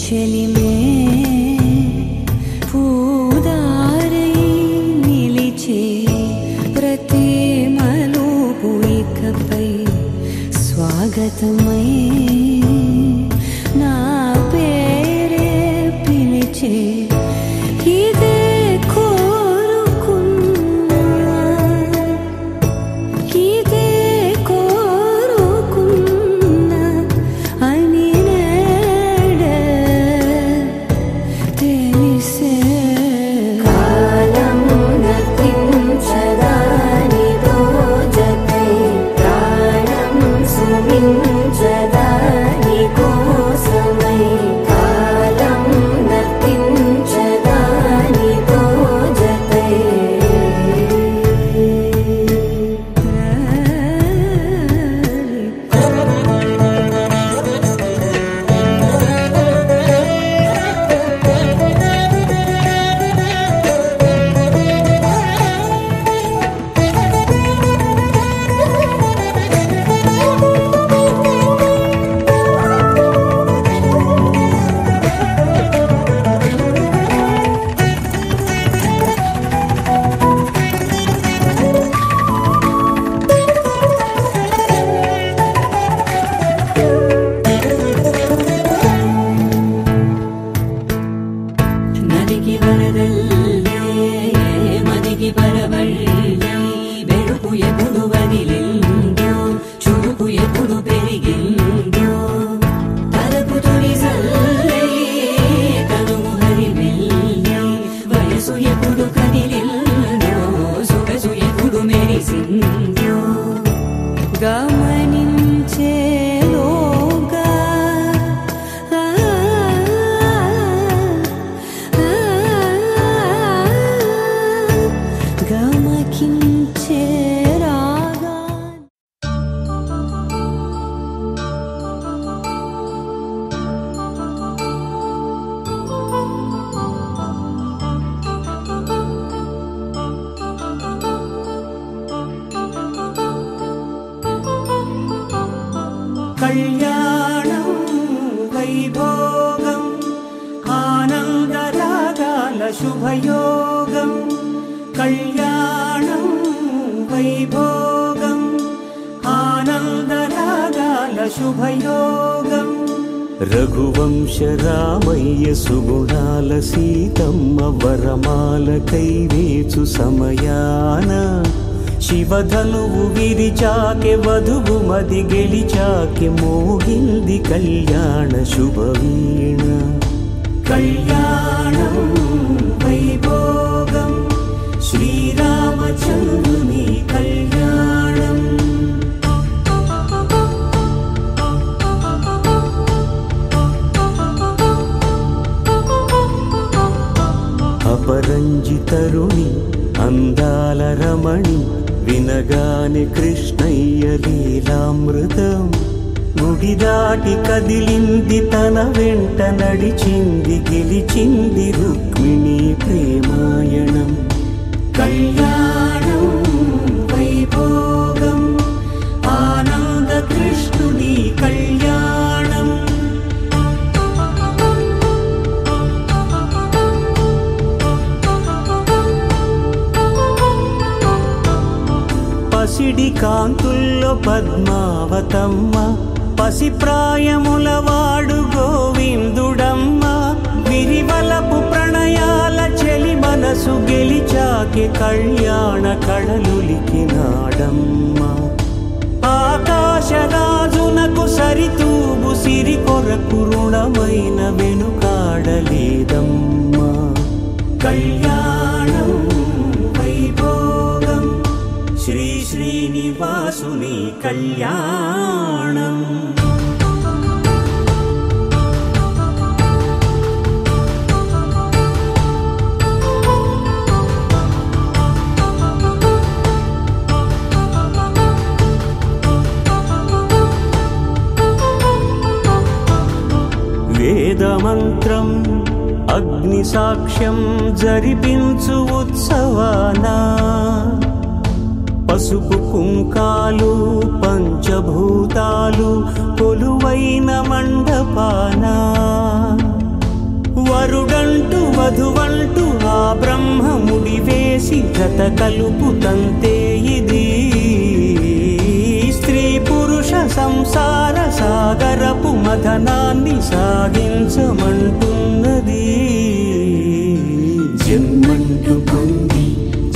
చెలిమే పూదారై నిలిచే ప్రతి మలుపు ఇకపై స్వాగతమై నా పేరే పిలిచే ఇదే కోరుకున్నా ఇదే కోరుకున్నా అని నేడే తెలిసే కాలం నతించదానిదో జతై ప్రాణం సుమించదాని కోసమై కాలం నతించదానిదో జతై నదికి వరదల్లే మదికి పరవళ్ళే వెడుపు ఎప్పుడు వదిలిందో చురుకు ఎప్పుడు పెరిగిందో తలపు తొలిసల్లే తనువు హరివెల్లే వయసు ఎప్పుడు కదిలిందో సొగసు ఎప్పుడు మెరిసిందో గమనించేలోగా గమకించే రాగా కళ్యాణం వైభోగం ఆనందరాగాల శుభయోగం కళ్యాణం వైభోగం ఆనందరాగాల శుభయోగం రఘువంశ రామయ్య సుగుణాల సీతమ్మ వరమాల కైవేచు సమయాన శివధనువు విరిచాకె వధువు మది గెలిచాకె మోగింది కళ్యాణ శుభవీణ కళ్యాణం వైభోగం శ్రీరామచంద్రుని కళ్యాణం అపరంజి తరుణి అందాల రమణి వినగానే కృష్ణయ్య లీలామృతం గుడి దాటి కదిలింది తన వెంట నడిచింది గెలిచింది రుక్మిణి ప్రేమాయణం కళ్యాణం వైభోగం ఆనంద కృష్ణుని కళ్యాణం పసిడి కాంతుల్లో పద్మావతమ్మ పసిప్రాయముల వాడు గోవిందుడమ్మ విరివలపు ప్రణయాల చెలి మనసు గెలిచాకె కళ్యాణ కళలులికినాడమ్మ ఆకాశరాజునకు సరితూబు సిరి కొరకు రుణమైన వెనుకాడలేదమ్మ కళ్యాణం వైభోగం శ్రీ శ్రీనివాసుని కళ్యాణం వేదమంత్రం అగ్ని సాక్ష్యం జరిపించు ఉత్సవానా పసుపు కుంకాలు పంచభూతాలు కొలువైన మండపాన వధువంటూ ఆ బ్రహ్మముడి వేసి జత కలుపుతంతే ఇది స్త్రీ పురుష సంసార సాగరపు మథనాన్ని సాగించమంటున్నది. జన్మంటూ పొంది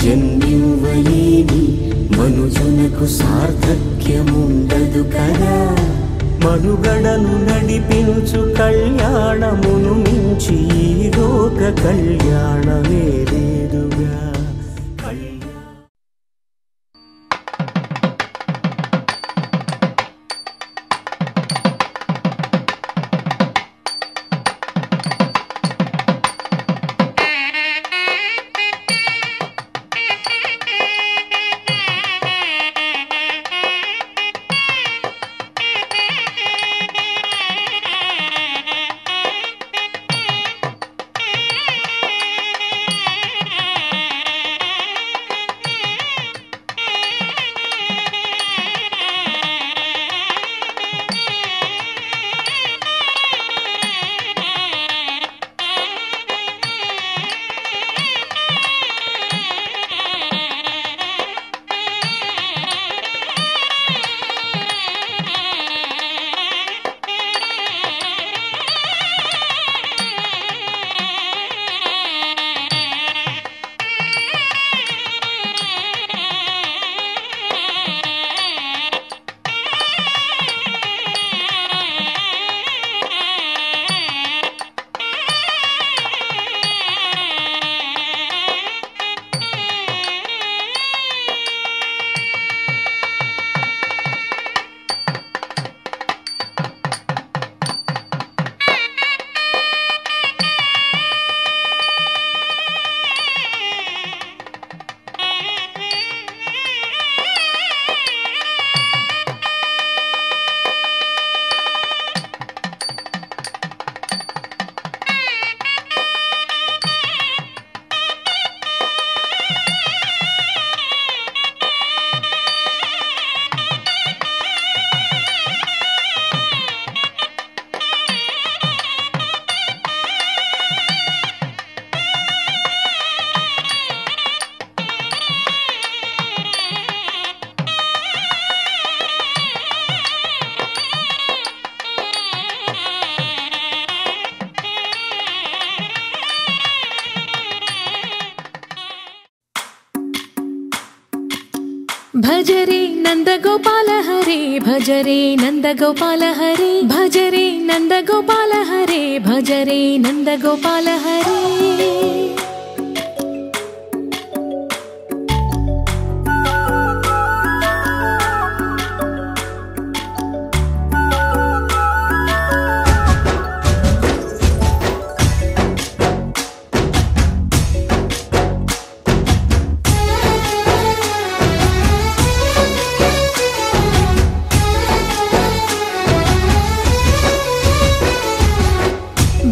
జన్మివ్వలేని మనుజునకు సార్థక్యముండదు కదా. మనుగడను నడిపించు కళ్యాణమును మించి ఈ లోక కళ్యాణమే లేదుగా. भजरे नंदगोपाल हरे भजरे नंदगोपाल हरे भजरे नंदगोपाल हरे भजरे नंदगोपाल हरे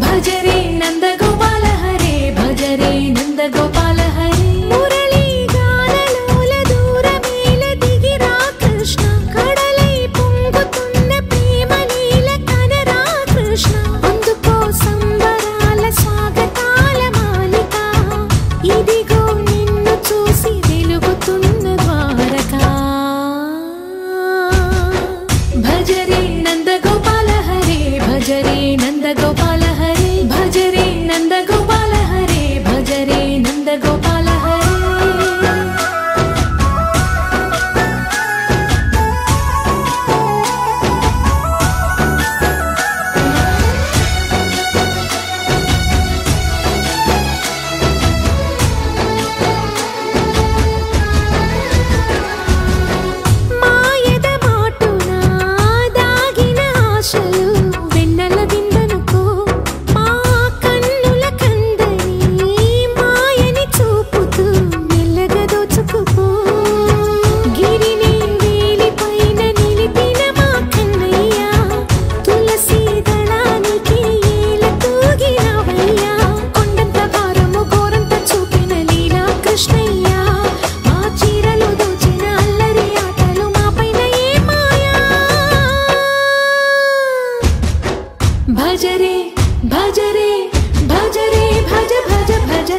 भजरे नंदगोपाल हरे भजरे नंदगोपाल हरे मुरली गानलोल दूरमेल दिगिरा कृष्ण कड़लै పొంగుతున్న ప్రేమ నీల కనరా కృష్ణ అందుకో సంబరాల స్వాగతాల మాలిక ఇదిగో నిన్ను చూసి వెలుగుతున్న ద్వారకా భజరే నందగోపాల హరే భజరే నందగోపాల हरे भजरे नंदगोपाल हरे भजरे नंदगोपाल हरे మాయద మాటున దాగిన ఆశలు వెన్నెల విందనుకో भजरे भजरे భజ రే భజ భజ భజ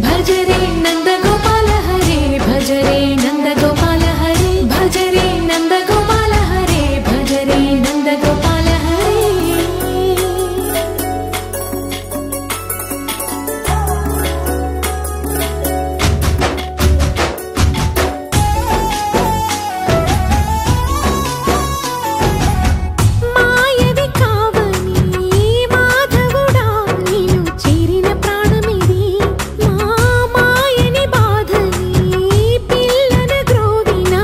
భజ రే నంద గోపాల హరే భజ రే నంద గోపాల హరే భజ రే నంద గోపాల హరే భజ రే నంద గోపాల హరే మాయది కావని మాధవుడా నీను చేరిన ప్రాణమిది మా మాయని బాధని పిల్లన గ్రోవిన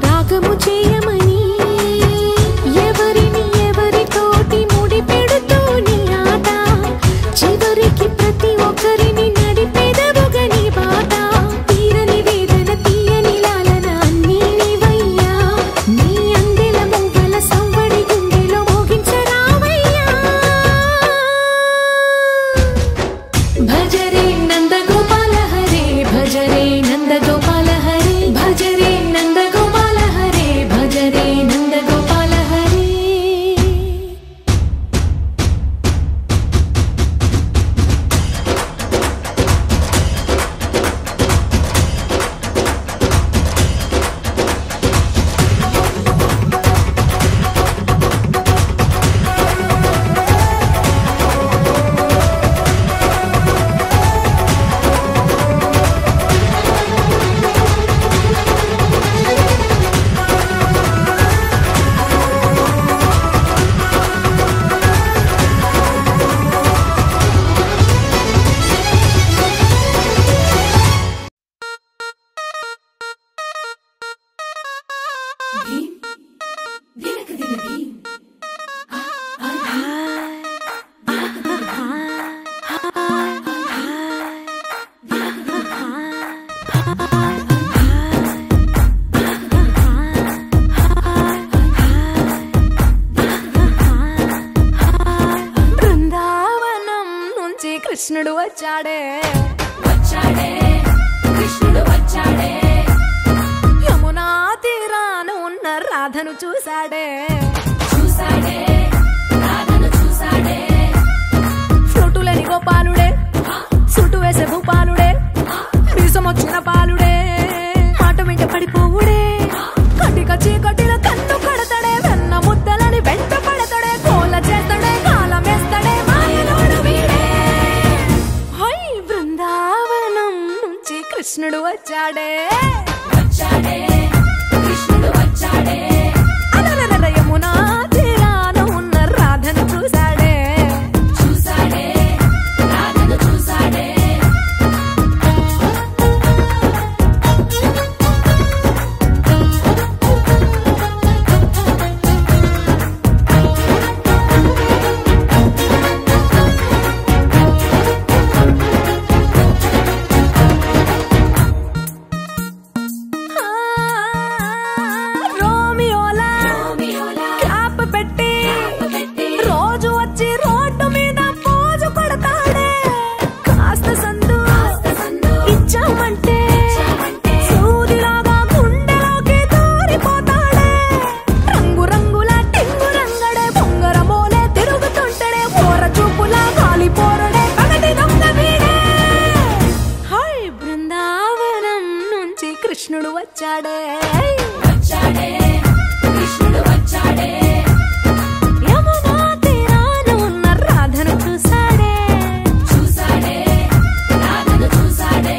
రాగము చేయమని ఎవరిని ఎవరితోటి ముడి పెడుతూని ఆట చివరికి ప్రతి ఒక్కరిని నడిపెదవుగని బాట తీరని వేదన తీయని లాలన అన్నీ నీవయ్యా నీ అందెల మూగల సవ్వడి గుండెలో మోగించరావయ్యా భజ రే నంద గోపాల హరే భజ రే నంద గోపాల హరే భజ రే నంద గోపాల హరే భజ రే నంద గోపాల హరే బృందావనం నుంచి కృష్ణుడు వచ్చాడే వచ్చాడే కృష్ణుడు వచ్చాడే యమునా తీరాన ఉన్న రాధను చూశాడే చూశాడే రాధను చూశాడే ఫ్లూటులని గోపాలుడే సుటు వేసే భూపాలుడే వీసమొచ్చిన పాలుడే మాట వెంట పడిపోవుడే కటిక చీకటిల కన్ను కడతాడే వెన్న ముద్దలని వెంట పడతాడే కోల చేస్తాడే కాలమేస్తాడే మాయలోడు వీడే హై బృందావనం నుంచి కృష్ణుడు వచ్చాడే వచ్చాడే కృష్ణుడు వచ్చాడే అలరల యమునా తీరాన ఉన్న రాధను చూశాడే చూశాడే రాధను చూశాడే రోమియోలా క్లాప్ పెట్టి రోజు వచ్చి రోడ్డు మీద పోజు కొడతాడే కాస్త సందు ఇచ్చామంటే సూదిలాగా గుండెలోకి దూరిపోతాడే రంగు రంగుల టింగు రంగడే బొంగరమోలే తిరుగుతుంటాడే పోర చూపులా కాలిపోరడే పగటి దొంగ వీడే హై బృందావనం నుంచి కృష్ణుడు వచ్చాడే వచ్చాడే కృష్ణుడు వచ్చాడే యమునా తీరాన ఉన్న రాధను చూశాడే చూశాడే రాధను చూశాడే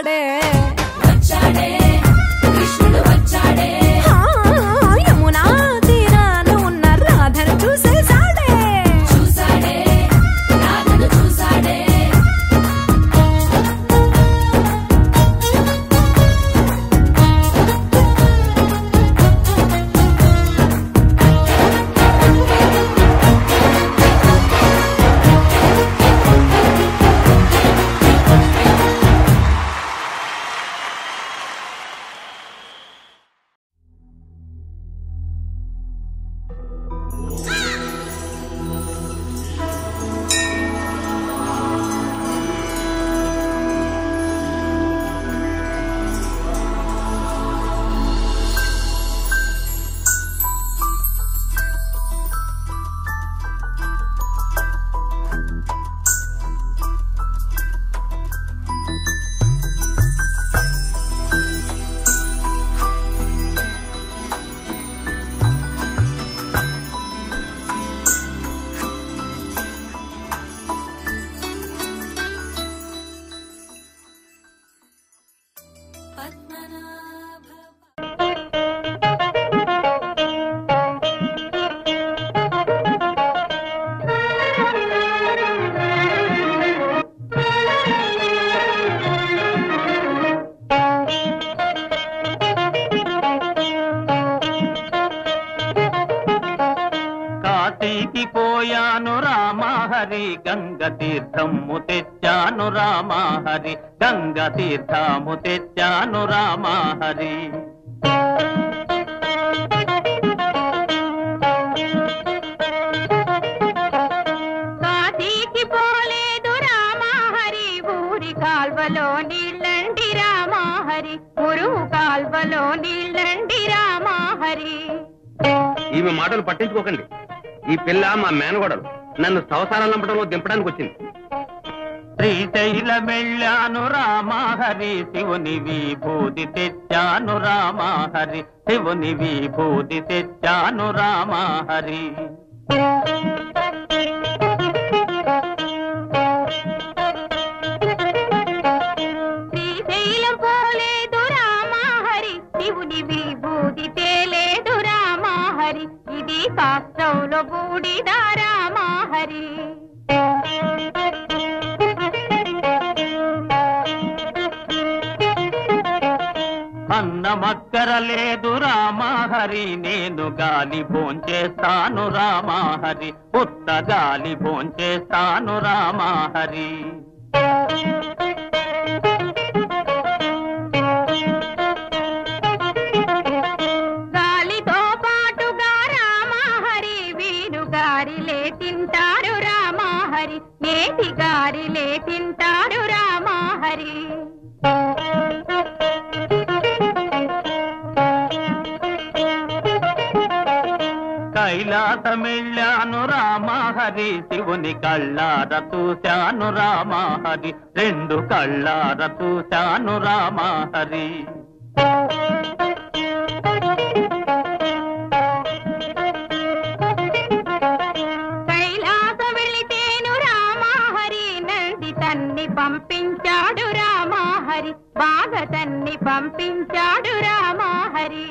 వచ్చాడే వచ్చాడే కృష్ణుడు వచ్చాడే యమునా తీరాన ఉన్న రాధను చూసేసాడే చూసాడే రాధను చూసాడే తీర్థము తెచ్చాను రామా హరి గంగ తీర్థము తెచ్చాను రామా హరి కాశీకి పోలేదు రామా హరి ఊరి కాల్వలో నీళ్ళండి రామా హరి మురుగు కాల్వలో నీళ్ళండి రామా హరి ఈమె మాటలు పట్టించుకోకండి. ఈ పిల్ల మా మేనగోడలు నన్ను సంసారాలు నంపడంలో దింపడానికి వచ్చింది. శ్రీశైలం వెళ్ళాను రామా హరి శివుని విభూతి తెచ్చాను రామా హరి శివుని విభూతి తెచ్చాను రామా హరి శ్రీశైలం పోలేదు రామా హరి శివుని విభూతి తేలేదు రామా హరి ఇది కాష్టంలో బూడిదా రామా హరి అన్నమక్కర లేదు రామా హరి నేను గాలి భోంచేస్తాను రామా హరి పుట్ట గాలి భోంచేస్తాను రామా హరి గాలితో పాటుగా రామా హరి వీరు గారిలే తింటారు రామా హరి నేతి గారిలే తింటారు రామా హరి కైలాసమెళ్ళాను రామా హరి శివుని కళ్ళార చూశాను రామా హరి రెండు కళ్ళార చూశాను రామా హరి కైలాస వెళితేను రామా హరి నంది తన్ని పంపించాడు రామా హరి బాగా తన్ని పంపించాడు రామా హరి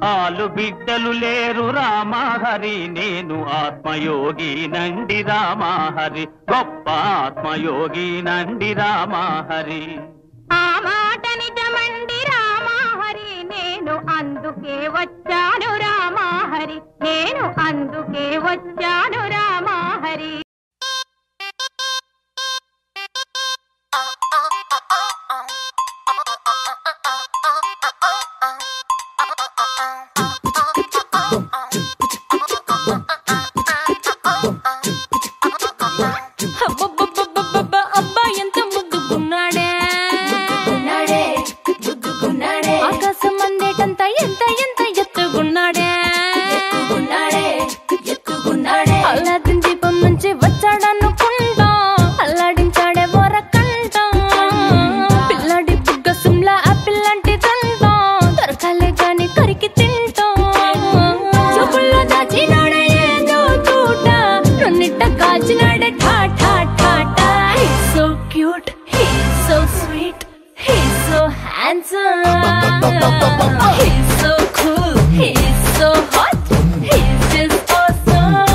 ఆలు బిడ్డలు లేరు రామా హరి నేను ఆత్మయోగి నండి రామా హరి గొప్ప ఆత్మయోగి నండి రామా హరి ఆ మాట నిజమండి రామా హరి నేను అందుకే వచ్చాను రామా హరి నేను అందుకే వచ్చాను రామా హరి ఆకాశం అందేటంత ఎంత ఎంత ఎత్తుగున్నాడే అల్లాదిన్ దీపం నుంచి He's so sweet, he's so handsome, he's so cool, he's so hot, he's just awesome.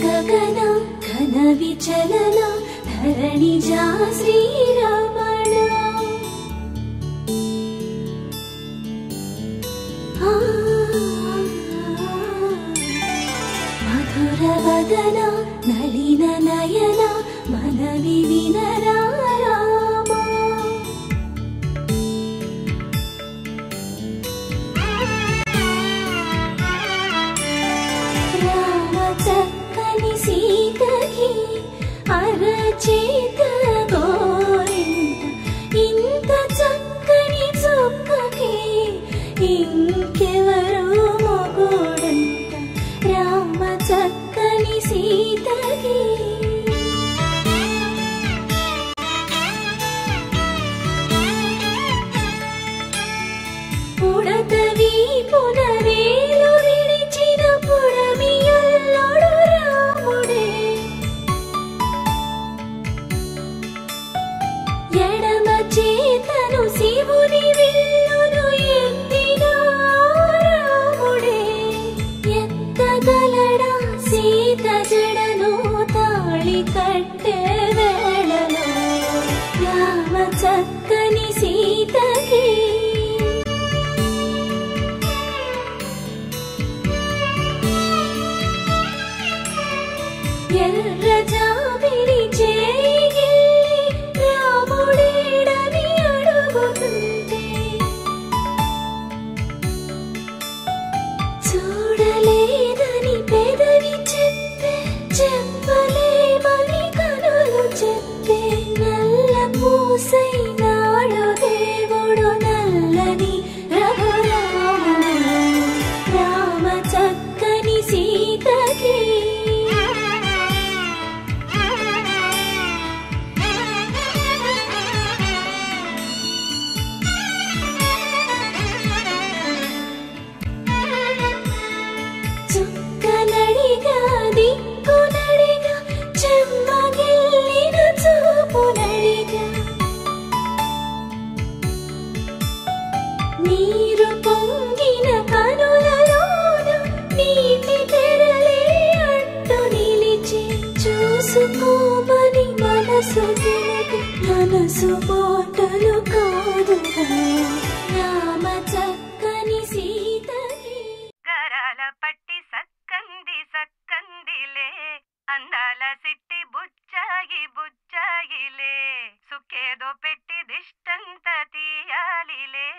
ಗಗನ ಘನ ವಿಚಲನ ಧರಣಿಜ ಶ್ರೀರಮಣ ಮಧುರ ವದನ ನಳಿನ ನಯನ ಮನವಿ ವಿನರಾಮ ರಾಮಚಂದ್ರ సీతకి పుడతవి పునవేలు విడిచిన పుడమియల్లోడు రాముడే ఎడమ చేతను శివుని విల్లును ఎత్తిన రాముడే ఎత్తగలడా సీత జడను తాళి కట్టే వేళలో రామ చక్కని సీతకి ఎర్ర జాబిలి చేయి రాముడేడని అడుగుతుంటే చూడలేదని పెదవి చెప్పే చెప్పలేమని కనులు చెప్పే నల్ల పూసైనాడు దేవుడు నల్లని రఘురాముడు రామ చక్కని సీతకి చుక్కనడిగా దిక్కునడిగా చెమ్మగిల్లిన చూపునడిగా నీరు పొంగిన కనులలోన నీటి తెరలే అట్టు నిలిచి చూసుకోమని మనసు తెలిపి మనసు పోటలు కాదుగా రామ చక్కని సీతకి గరాల పట్టి సక్కంది సక్కందిలే అందాల సిట్టి బుచ్చాయి బుచ్చాయిలే సుక్కేదో పెట్టి దిష్టంత తీయాలిలే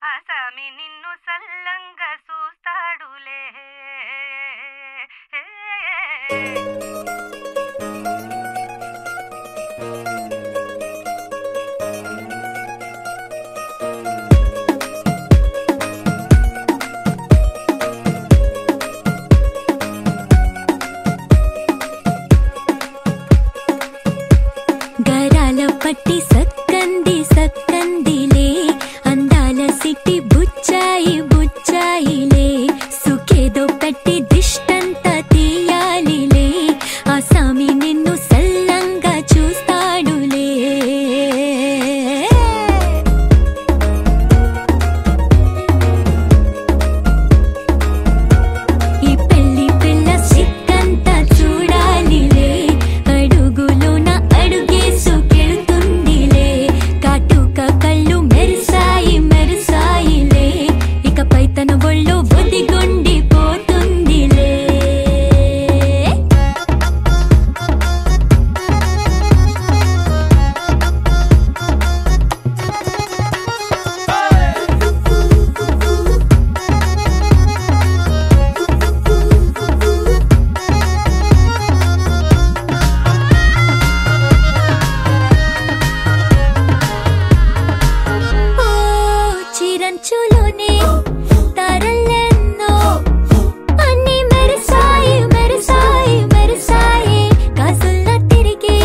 ఆసామి నిన్ను సల్లంగా చూస్తాడులే గరాల పట్టి సక్కంది సక్కందిలే అందాల సిట్టి బుచ్చాయి బుచ్చాయిలే సుఖేదో పెట్టి దిష్టంత తీయాలిలే ఆసామి నిన్ను సల్లంగా చూస్తాడులే ఈ పెళ్లి పిల్ల సిక్కంతా చూడాలిలే అడుగులోన అడుగేసుకెళ్తుందిలే కాటుక కళ్ళు మెరిసాయి మెరిసాయిలే ఇకపై తన ఒళ్ళు ఒదిగొండిపోతుందిలే ఓ చిరంచులోనే తారలెన్నో అన్ని మెరిసాయి మెరిసాయి మెరిసాయి కాసుల్లో తిరిగి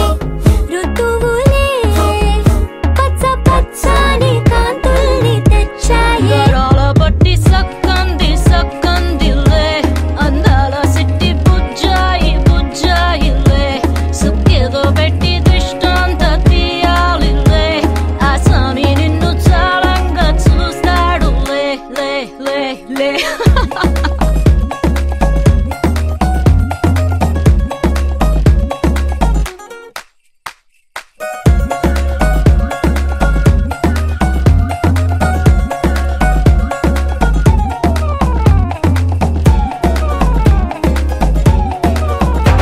ఋతువులే పచ్చ పచ్చని కాంతుల్ని తెచ్చాయి గరాల పట్టి సక్కంది సక్కందిలే అందాల సిట్టి బుజ్జాయి బుజ్జాయిలే సుక్కేదో పెట్టి దిష్టంత తీయాలిలే ఆసామి నిన్ను చాలంగా చూస్తాడులే లే లే లే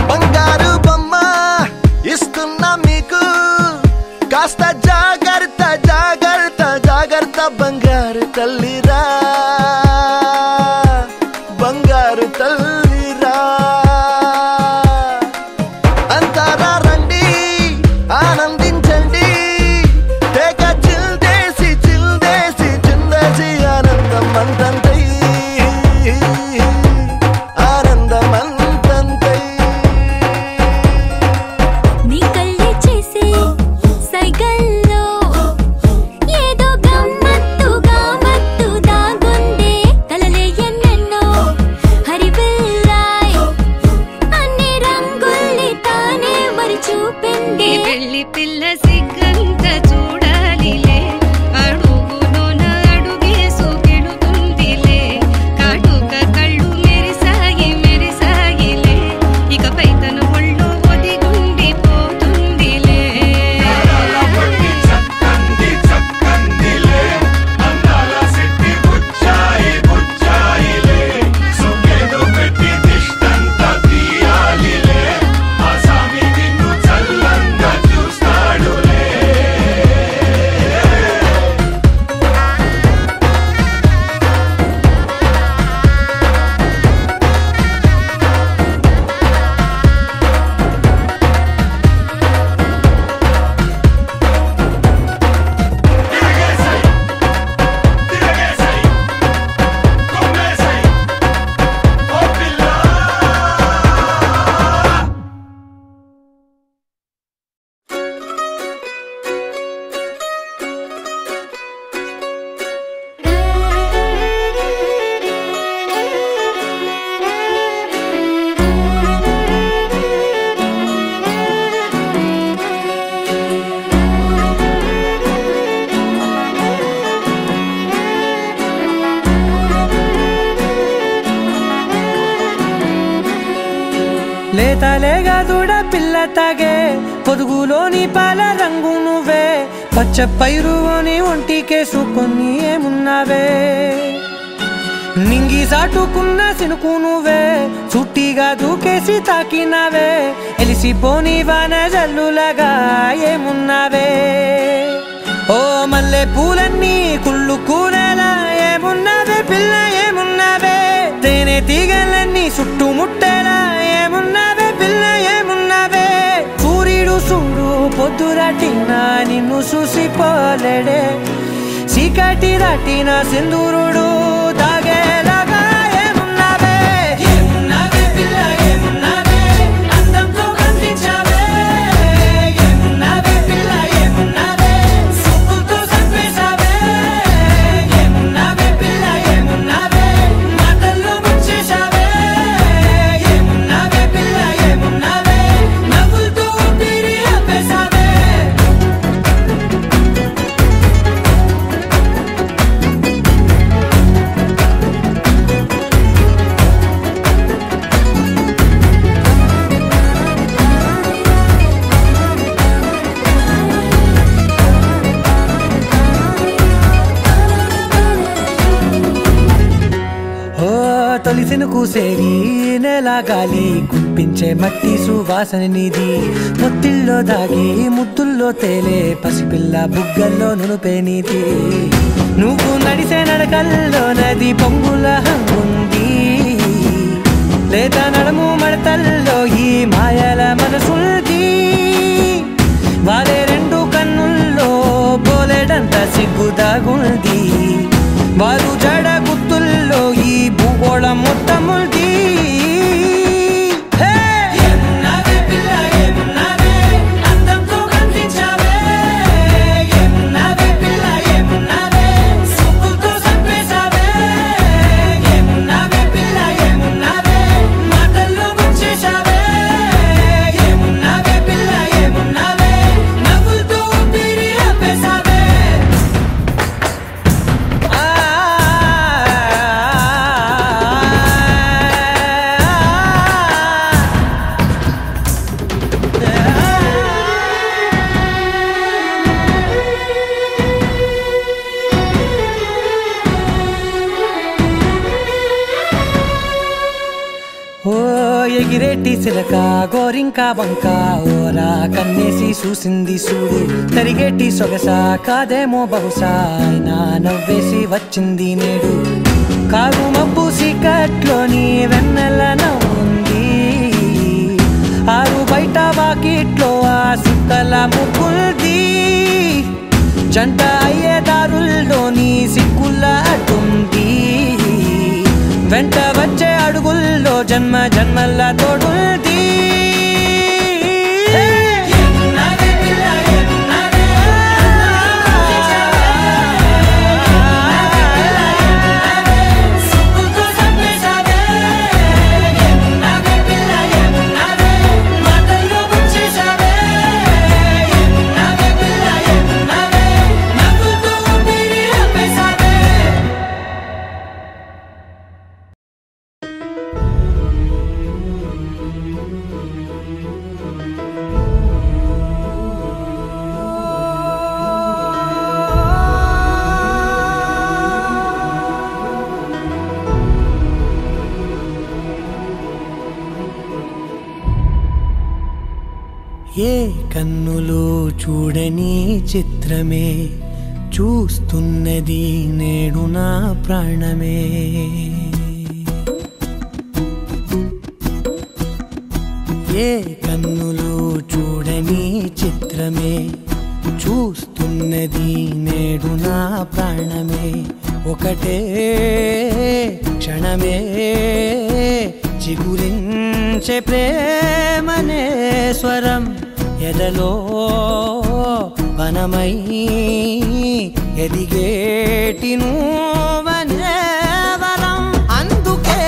బంగారు బొమ్మ ఇస్తున్నా మీకు కాస్త జాగ్రత్త జాగ్రత్త జాగ్రత్త బంగారు తల్లిరా బంగారు తల్లిరా అంతారా రండి ఆనందించండి తెగ చిల్దేసి చిల్దేసి చిందేసి ఆనందం అంతంతై ఆనందం అంతంతై పిల్ల సిగ్గంత చూడాలిలే అడుగులోన అడుగేసు కెడుతుందిలే కాటుక కళ్ళు మెరిసాయి మెరిసాయిలే ఇకపై తన ఒళ్ళు ఒదిగుండిపోతుందిలే లేతలేగా దూడ పిల్ల తాగే పొదుగులోని పాల రంగు నువ్వే పచ్చ పైరుని ఒంటికేసుకొని ఏమున్నావే నింగి సాటుకున్న సినుకు నువ్వే చుట్టిగా దూకేసి తాకినావే ఎలిసిపోని వాన జల్లులాగా ఏమున్నావే ఓ మల్లె పూలన్నీ కుళ్ళు కూరలా ఏమున్నావే పిల్ల ఏమున్నావే తేనె తీగలన్నీ చుట్టుముట్టేలా ఏమున్నావే పిల్ల ఏమున్నావే సూర్యుడు చూడు పొద్దురాటిన నిన్ను చూసిపోలేడే చీకటి దాటిన సింధూరుడు తాగేలాగా ఏమున్నావే ఏమున్నావే పిల్ల ఏమున్నావే అందంతో కనిపించావే ఏమున్నావే పిల్ల ఏమున్నావే సుక్కుతో చంపేశావే ఏమున్నావే పిల్ల ఏమున్నావే మాటల్లో ముంచేశావే ఏమున్నావే పిల్ల ఏమున్నావే నవ్వులతో ఊపిరి ఆపేశావే తొలిసిన కూసేరి నెల గాలి గుప్పించే మట్టి సువాసన నిధి ముత్తిల్లో దాగి ముత్తుల్లో తేలే పసిపిల్ల బుగ్గల్లో నునుపే నీతి నువ్వు నడిసే నడకల్లో నది పొంగుల హంగుంది లేత నడుము మడతల్లో ఈ మాయల మనసుంది వారే రెండు కన్నుల్లో పోలేడంత సిగ్గు దాగుంది వారు జడ గుత్తుల్లో ఈ భూగోళం మొత్తముంది ఏమున్నావే పిల్ల ఏమున్నావే అందంతో కనిపించావే ఏమున్నావే పిల్ల ఏమున్నావే సుక్కుతో చంపేశావే ఏమున్నావే పిల్ల ఏమున్నావే మాటల్లో ముంచేశావే ఏమున్నావే పిల్ల ఏమున్నావే నవ్వులతో ఊపిరి ఆపేశావే ఓ ఎగిరేటి సిలక గోరింక వంక ఓరా కన్నేసి చూసింది చూడు తరిగేటి సొగస కాదేమో బహుశా అయినా నవ్వేసి వచ్చింది నేడు కారు మబ్బు సీకట్లోని వెన్నెల నవ్వుంది ఆరు బయట వాకిట్లో ఆ సుక్కల ముగ్గుల్ది జంట అయ్యే దారుల్లోని సిక్కుల అడ్డుంది వెంట వచ్చే అడుగుల్లో జన్మ జన్మల తోడుంది ఏమున్నావే పిల్ల ఏమున్నావే సుక్కుతో చంపేశావే ఏమున్నావే పిల్ల ఏమున్నావే మాటల్లో ముంచేశావే ఏ కన్నులు చూడని చిత్రమే చూస్తున్నది నేడు నా ప్రాణమే. ఏ కన్నులు చూడని చిత్రమే చూస్తున్నది నేడు నా ప్రాణమే. ఒకటే క్షణమే చిగురించే ప్రేమనే స్వరం ఎదలో వనమై ఎదిగేటి నువ్వనే వరం. అందుకే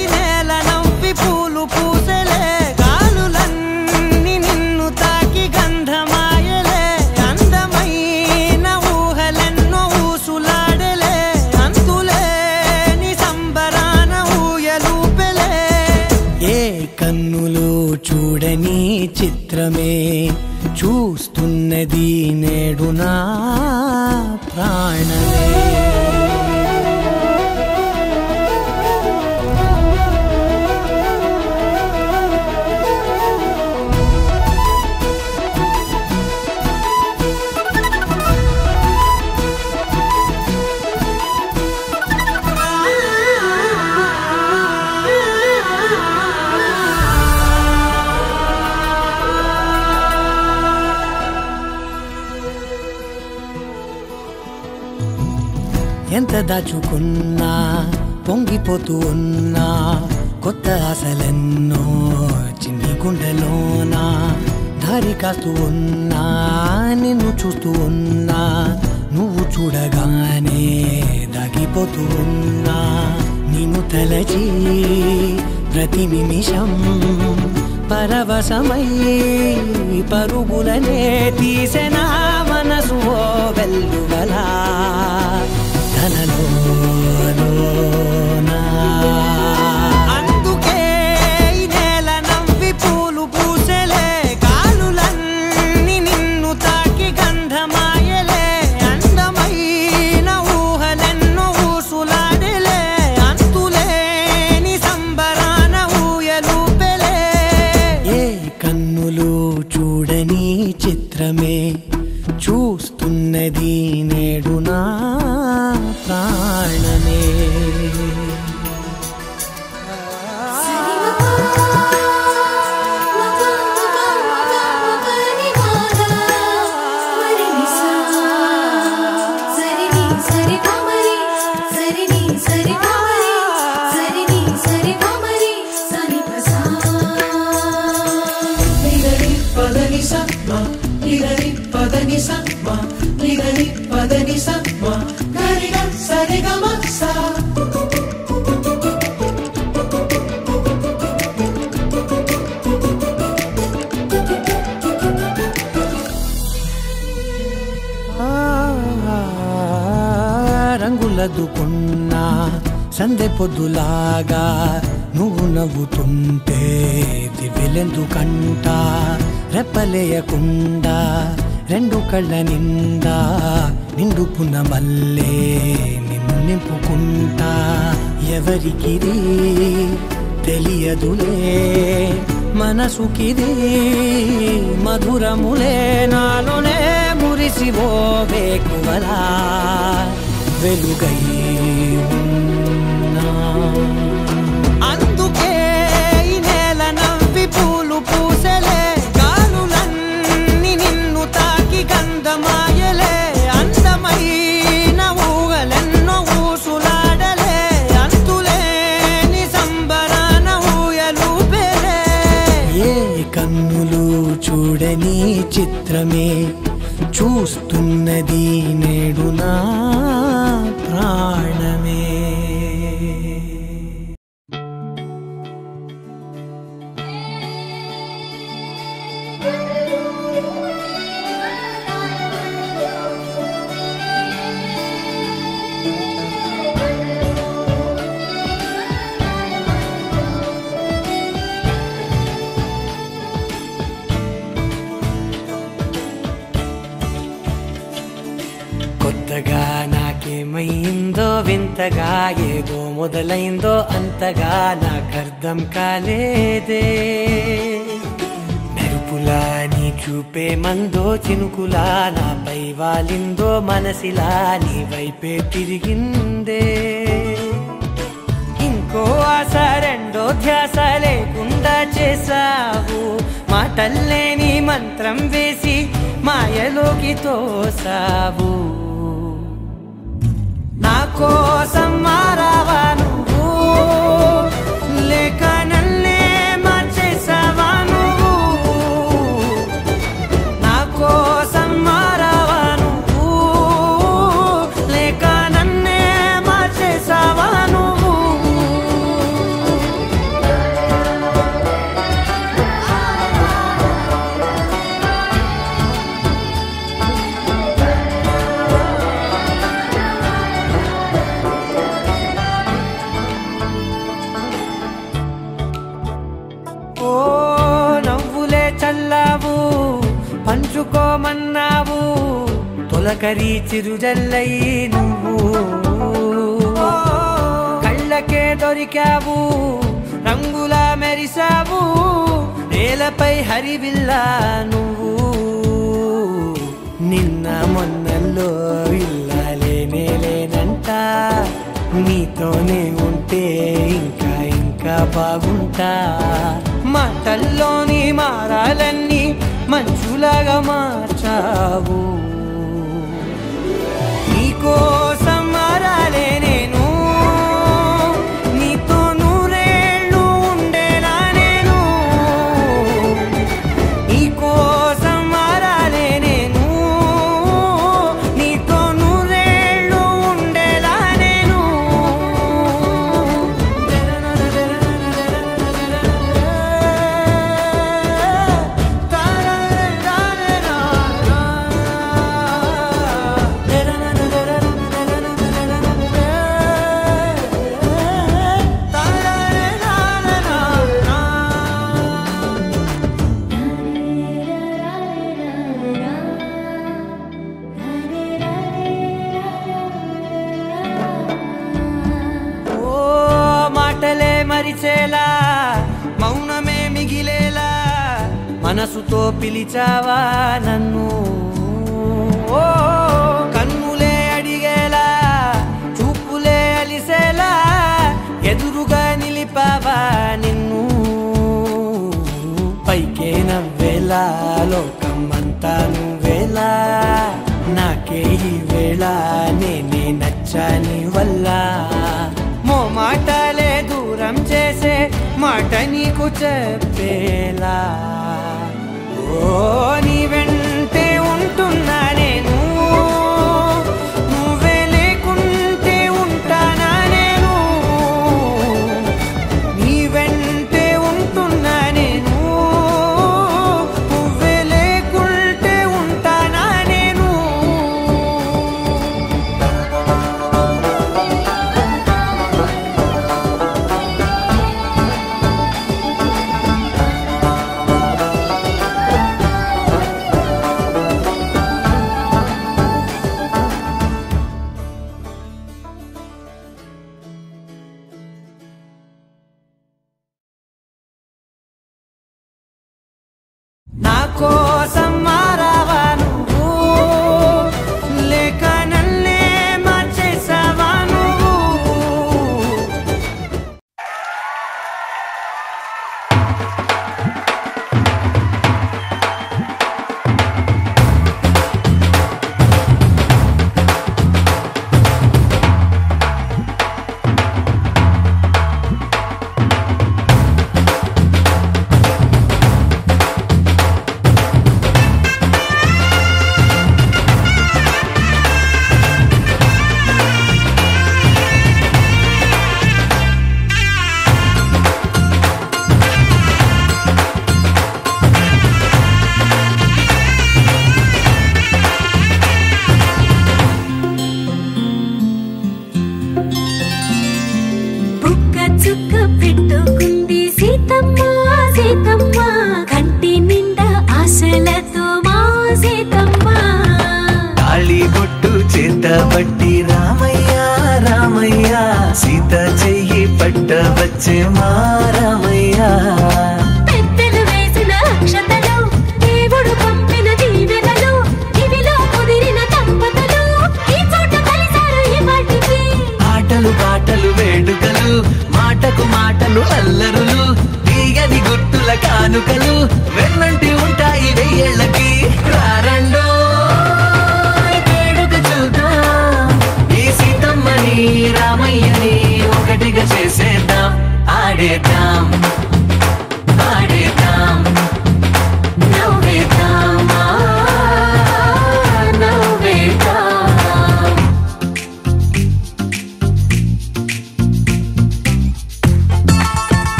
ఈ నేల నవ్వి పూలు పూసెలే, గాలులన్నీ నిన్ను తాకి గంధమాయలే. అందమైన ఊహలెన్నో ఊసులాడలే, అంతులేని సంబరాన ఊయలూపెలే. ఏ కన్నులు చూడని చిత్రమే చూస్తున్నది నేడు నా ప్రాణమే. ఎంత దాచుకున్నా పొంగిపోతూ ఉన్నా, కొత్త ఆశలెన్నో చిన్ని గుండెలోనా. దారి కాస్తూ ఉన్నా, నిన్ను చూస్తూ ఉన్నా, నువ్వు చూడగానే దాగిపోతూ ఉన్నా. నిన్ను తలచి ప్రతి నిమిషం పరవశమై పరుగులనే తీసెనా మనసు ఓ వెల్లువలా. అందుకే ఈ నేల నవ్వి పూలు పూసెలే, గాలులన్నీ నిన్ను తాకి గంధమాయలే. అందమైన ఊహలెన్నో ఊసులాడలే, అంతులేని సంబరాన ఊయలూపెలే. ఏ కన్నులు చూడని చిత్రమే చూస్తున్నది నేడు నా ప్రాణమే. రంగులదుకున్నా సందె పొద్దులాగా నువ్వు నవ్వుతుంటే దివ్వెలెందుకంట. రెప్పలేయకుండా రెండు కళ్ళ నిండా నిండుకున్న మల్లే నిన్ను నింపుకుంటా. ఎవరికిది తెలియదులే మనసుకిది మధురములే, నాలోనే మురిసివో వేకువలా వెలుగై ఉన్నా. అందుకే ఈ నేల నవ్వి పూలు పూసెలే, గాలులన్నీ నిన్ను తాకి గంధమాయలే. అందమైన ఊహలెన్నో ఊసులాడలే, అంతులేని సంబరాన ఊయలూపెలే. ఏ కన్నులు చూడని చిత్రమే చూస్తున్నది నేడు నా ప్రాణమే. కొత్తగా నాకేమైందో వింతగా, ఏదో మొదలైందో అంతగా నాకర్థం కాలేదే. మెరుపులా చూపే మందో చినుకులా నాపై వాలిందో మనసిలా నీ వైపే తిరిగిందే ఇంకో ఆశ రెండో ధ్యాస లేకుండా చేసావు మాటల్లే నీ మంత్రం వేసి మాయలోకి తోసావు నా కోసం మారావా నువ్వు లేక నన్నే మార్చేసావా నువ్వు నా కోసం మారావా నువ్వు లేక నన్నే మార్చేసావా నువ్వు చల్లావు పంచుకోమన్నావు తొలకరి చిరుజల్లై నువ్వు కళ్ళకే దొరికావు రంగులా మెరిసావు నేలపై హరివిల్లా నువ్వు నిన్న మొన్నల్లో ఇల్లాలేనే లేనంట నీతోనే ఉంటే ఇంకా ఇంకా బాగుంటా మాటల్లోని మారాలన్నీ మంచులాగా మార్చావు నీకోసం మారాలే నేను నీతో నూరేళ్ళు ఉండేలా నేను నీకోసం మారాలే నేను నీతో నూరేళ్ళు ఉండేలా నేను మరిచేలా మౌనమే మిగిలేలా మనసుతో పిలిచావా నన్ను ఓ కన్నులే అడిగేలా చూపులే అలిసేలా ఎదురుగా నిలిపావా నిన్ను పైకే నవ్వేలా లోకం అంతా నువ్వేలా నాకే ఈ వేళ నేనే నచ్చాని వల్ల మో మాటలే దూరం చేసే మాట నీకు చెప్పేలా ఓ నీ వెంటే ఉంటున్నా నేను నువ్వే లేకుంటే ఉంటానా నేను నీ వెంటే ఉంటున్నా నేను నువ్వే లేకుంటే ఉంటానా నేను నా కోసం మారావా నువ్వు లేక నన్నే మార్చేసావా నువ్వు పట్టి రామయ్య రామయ్య సీత చెయ్యి పట్ట వచ్చే మా రామయ్య పెద్దలు వేసిన అక్షతలు దేవుడు పంపి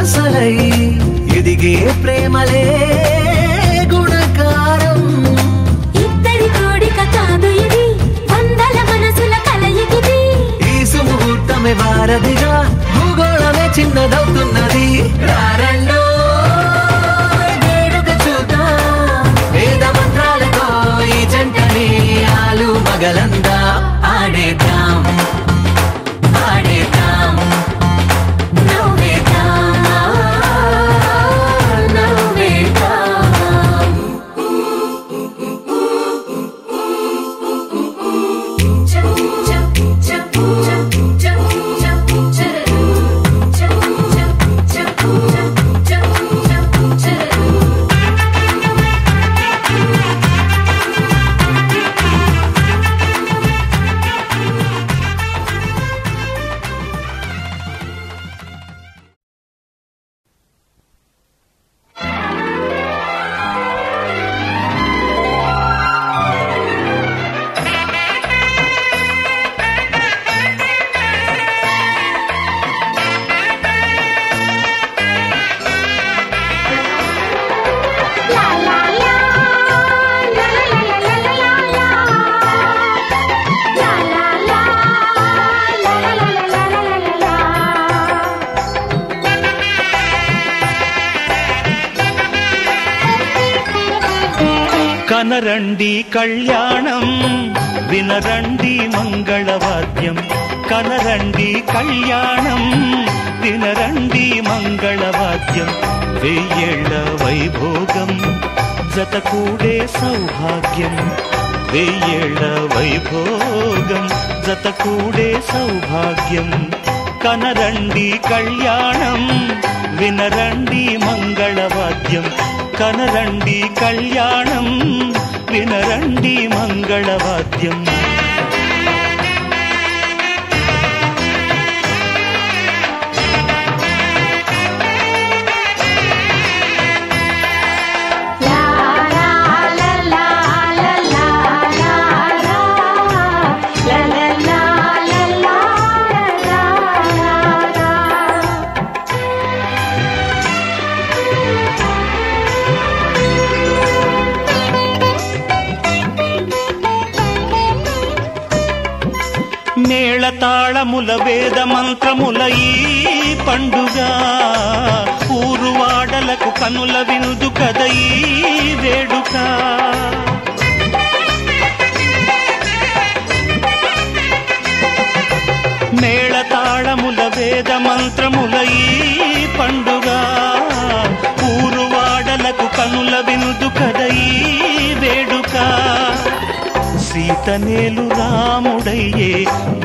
అసలై ఎదిగే ప్రేమలే గుణకారం. ఇద్దరి కోడిక కాదు ఇది, వందల మనసుల కలయికిది. ఈ సుముహూర్తమే వారధిగా, భూగోళమే చిన్నదవుతున్నది. రారండో వేడుక చూద్దాం, వేద మంత్రాలతో ఈ జంటని ఆలు మగలందా ఆడేద్దాం ఆడేద్దాం. కనరండి కళ్యాణం వినరండి మంగళవాద్యం. కనరండి కళ్యాణం వినరండి మంగళవాద్యం. వెయ్యేళ్ల వైభోగం జతకూడే సౌభాగ్యం. వెయ్యేళ్ల వైభోగం జతకూడే సౌభాగ్యం. కనరండి కళ్యాణం వినరండి మంగళవాద్యం. కనరండి కళ్యాణం వినరండి మంగళవాద్యం. మేళతాళముల వేద మంత్రముల ఈ పండుగ, ఊరువాడలకు కనుల వినుదు కద ఈ వేడుక. మేళతాళముల వేద మంత్రముల ఈ పండుగ, ఊరువాడలకు కనుల వినుదు కద ఈ వేడుక. సీతనేలు రాముడయ్యే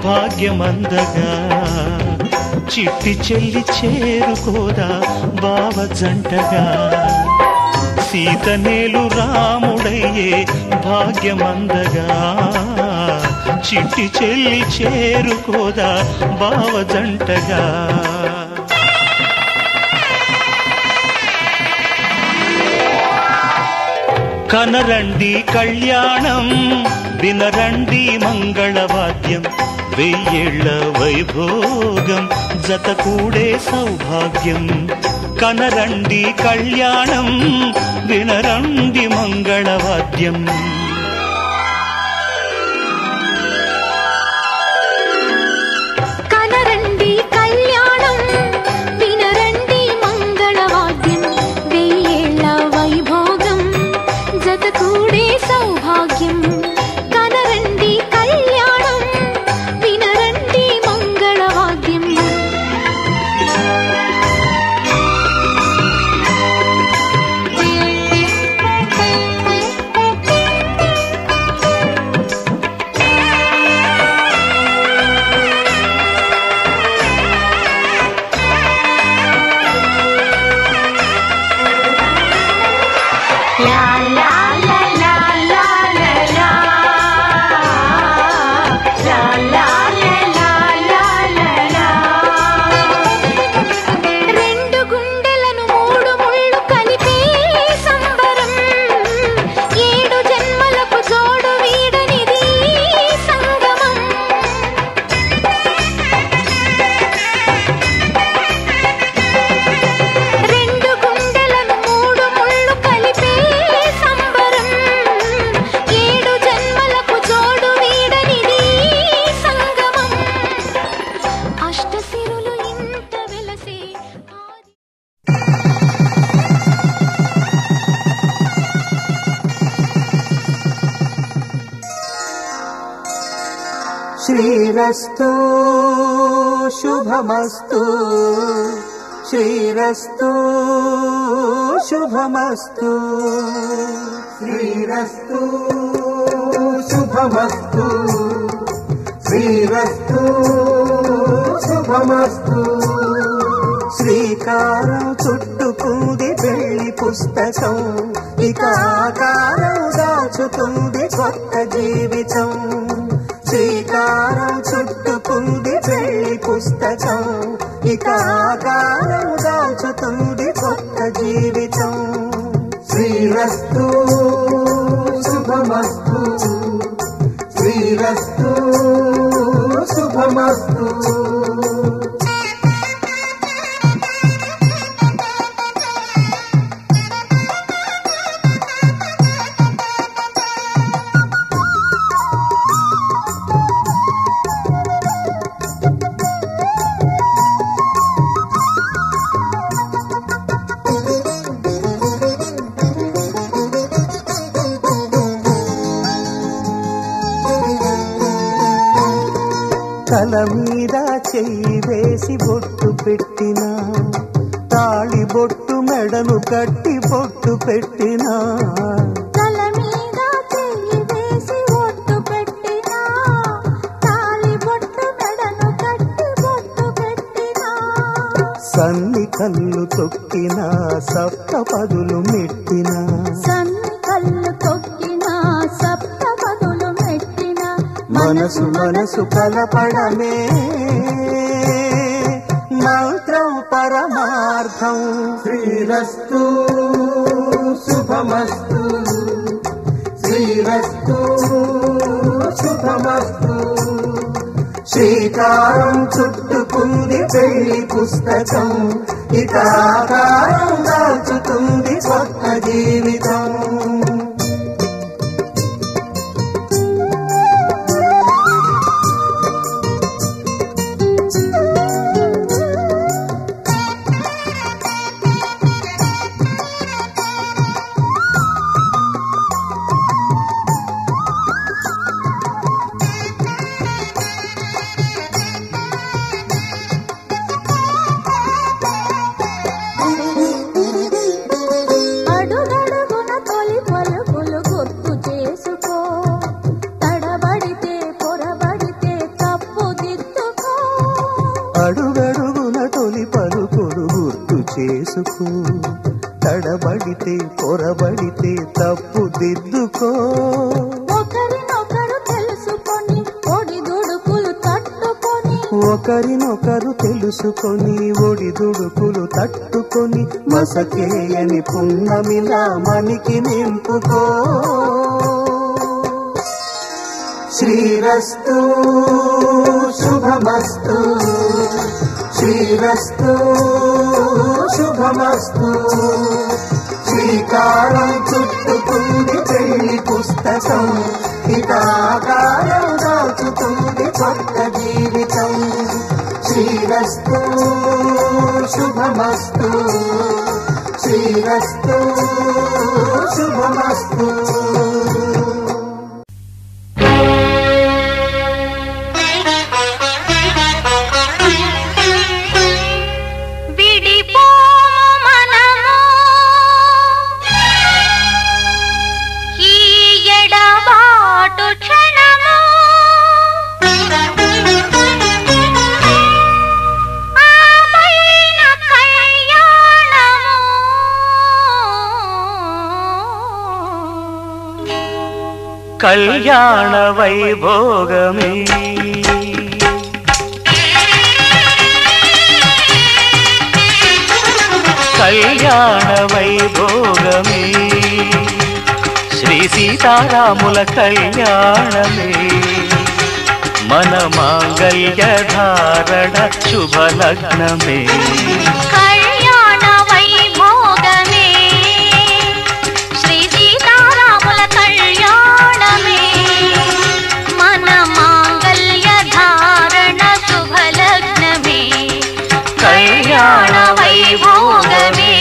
భాగ్యమందగా, చిట్టి చెల్లి చేరుకోదా బావ జంటగా. సీతనేలు రాముడయ్యే భాగ్యమందగా, చిట్టి చెల్లి చేరుకోదా బావ జంటగా. కనరండి కళ్యాణం వినరండి మంగళవాద్యం. వెయ్యేళ్ల వైభోగం జతకూడే సౌభాగ్యం. కనరండి కళ్యాణం వినరండి మంగళవాద్యం. కనరండి కళ్యాణం వినరండి మంగళవాద్యం. వెయ్యేళ్ల వైభోగం జతకూడే సౌభాగ్యం. కనరండి కళ్యాణం వినరండి మంగళవాద్యం. శ్రీరస్తు శుభమస్తు శ్రీరస్తు శుభమస్తు శ్రీరస్తు శుభమస్తు శ్రీరస్తు శుభమస్తు శ్రీకారం చుట్టుకుంది పెళ్లి పుస్తకం ఇక ఆకారం దాచుతుంది కొత్త జీవితం శ్రీకారం చుట్టుకుంది పెళ్లి పుస్తకం ఇక ఆకారం దాచుతుంది కొత్త జీవితం శ్రీరస్తు శుభమస్తు శ్రీరస్తు శుభమస్తు తల మీద చెయ్యి వేసి బొట్టు పెట్టినా తాళి బొట్టు మెడను కట్టి బొట్టు పెట్టినా తల మీద చెయ్యి వేసి బొట్టు పెట్టినా తాళి బొట్టు మెడను కట్టి బొట్టు పెట్టినా సన్ని కళ్ళు తొక్కినా సప్త పదులు మెట్టినా సన్ని కళ్ళు తొక్కినా సప్త పదులు మెట్టినా మనసు మనసు కలపడమే మంత్రం పరమార్థం శ్రీరస్తు శుభమస్తు శ్రీరస్తు శుభమస్తు శ్రీకారం చుట్టుకుంది పెళ్లి పుస్తకం ఇక ఆకారం దాచుతుంది కొత్త జీవితం అడుగడుగున తొలి పలుకులు గుర్తు చేసుకో తడబడితే పొరబడితే తప్పు దిద్దుకో అడుగడుగున తొలి పలుకులు గుర్తు చేసుకో తడబడితే పొరబడితే తప్పు దిద్దుకో ఒకరినొకరు తెలుసుకొని ఒడిదుడుకులు తట్టుకొని ఒకరినొకరు తెలుసుకొని ఒడిదుడుకులు తట్టుకొని మసకేయని పున్నమిలా మనికి నింపుకో శ్రీరస్తు శుభమస్తు శ్రీరస్తు శుభమస్తు శ్రీకారం చుట్టుకుంది పెళ్లి పుస్తకం ఇక ఆకారం దాచుతుంది కొత్త జీవితం శ్రీరస్తు శుభమస్తు శ్రీరస్తు శుభమస్తు కళ్యాణ వైభోగమే కళ్యాణ వైభోగమే శ్రీ సీతారాముల కళ్యాణమే మన మాంగళ్య ధారణ శుభలగ్నమే కళ్యాణ వైభోగమే శ్రీ సీతారాముల కళ్యాణమే మన మాంగళ్య ధారణ శుభలగ్నమే కళ్యాణ వైభోగమే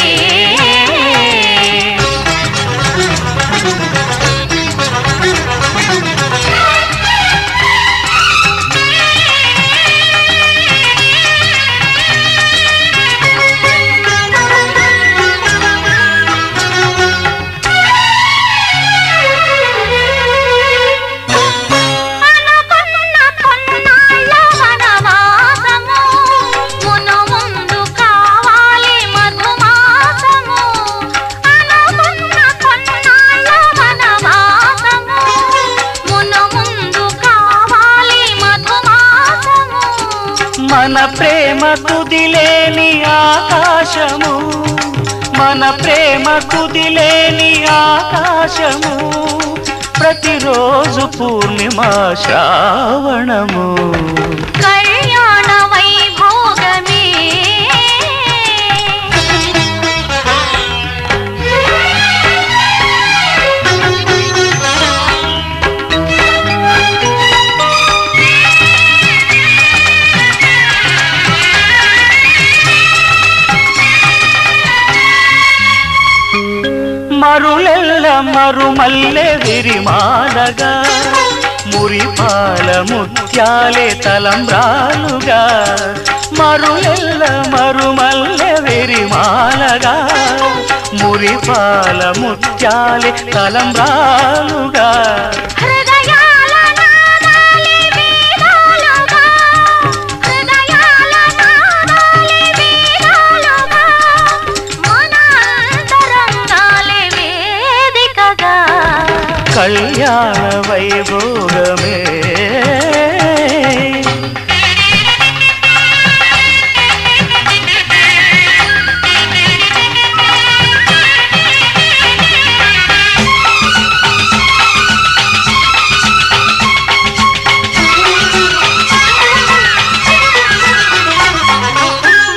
మన ప్రేమ కుదిలేని ఆకాశము, మన ప్రేమ కుదిలేని ఆకాశము, ప్రతిరోజు పూర్ణిమ శ్రావణము. కళ్యాణ వైభోగమే మరులెల్ల మరుమల్లె విరిమాలగా, మురిపాల ముత్యాలే తలంబ్రాలుగా. మరులెల్ల మరుమల్లె విరిమాలగా, మురిపాల ముత్యాలే తలంబ్రాలుగా. కళ్యాణ వైభోగమే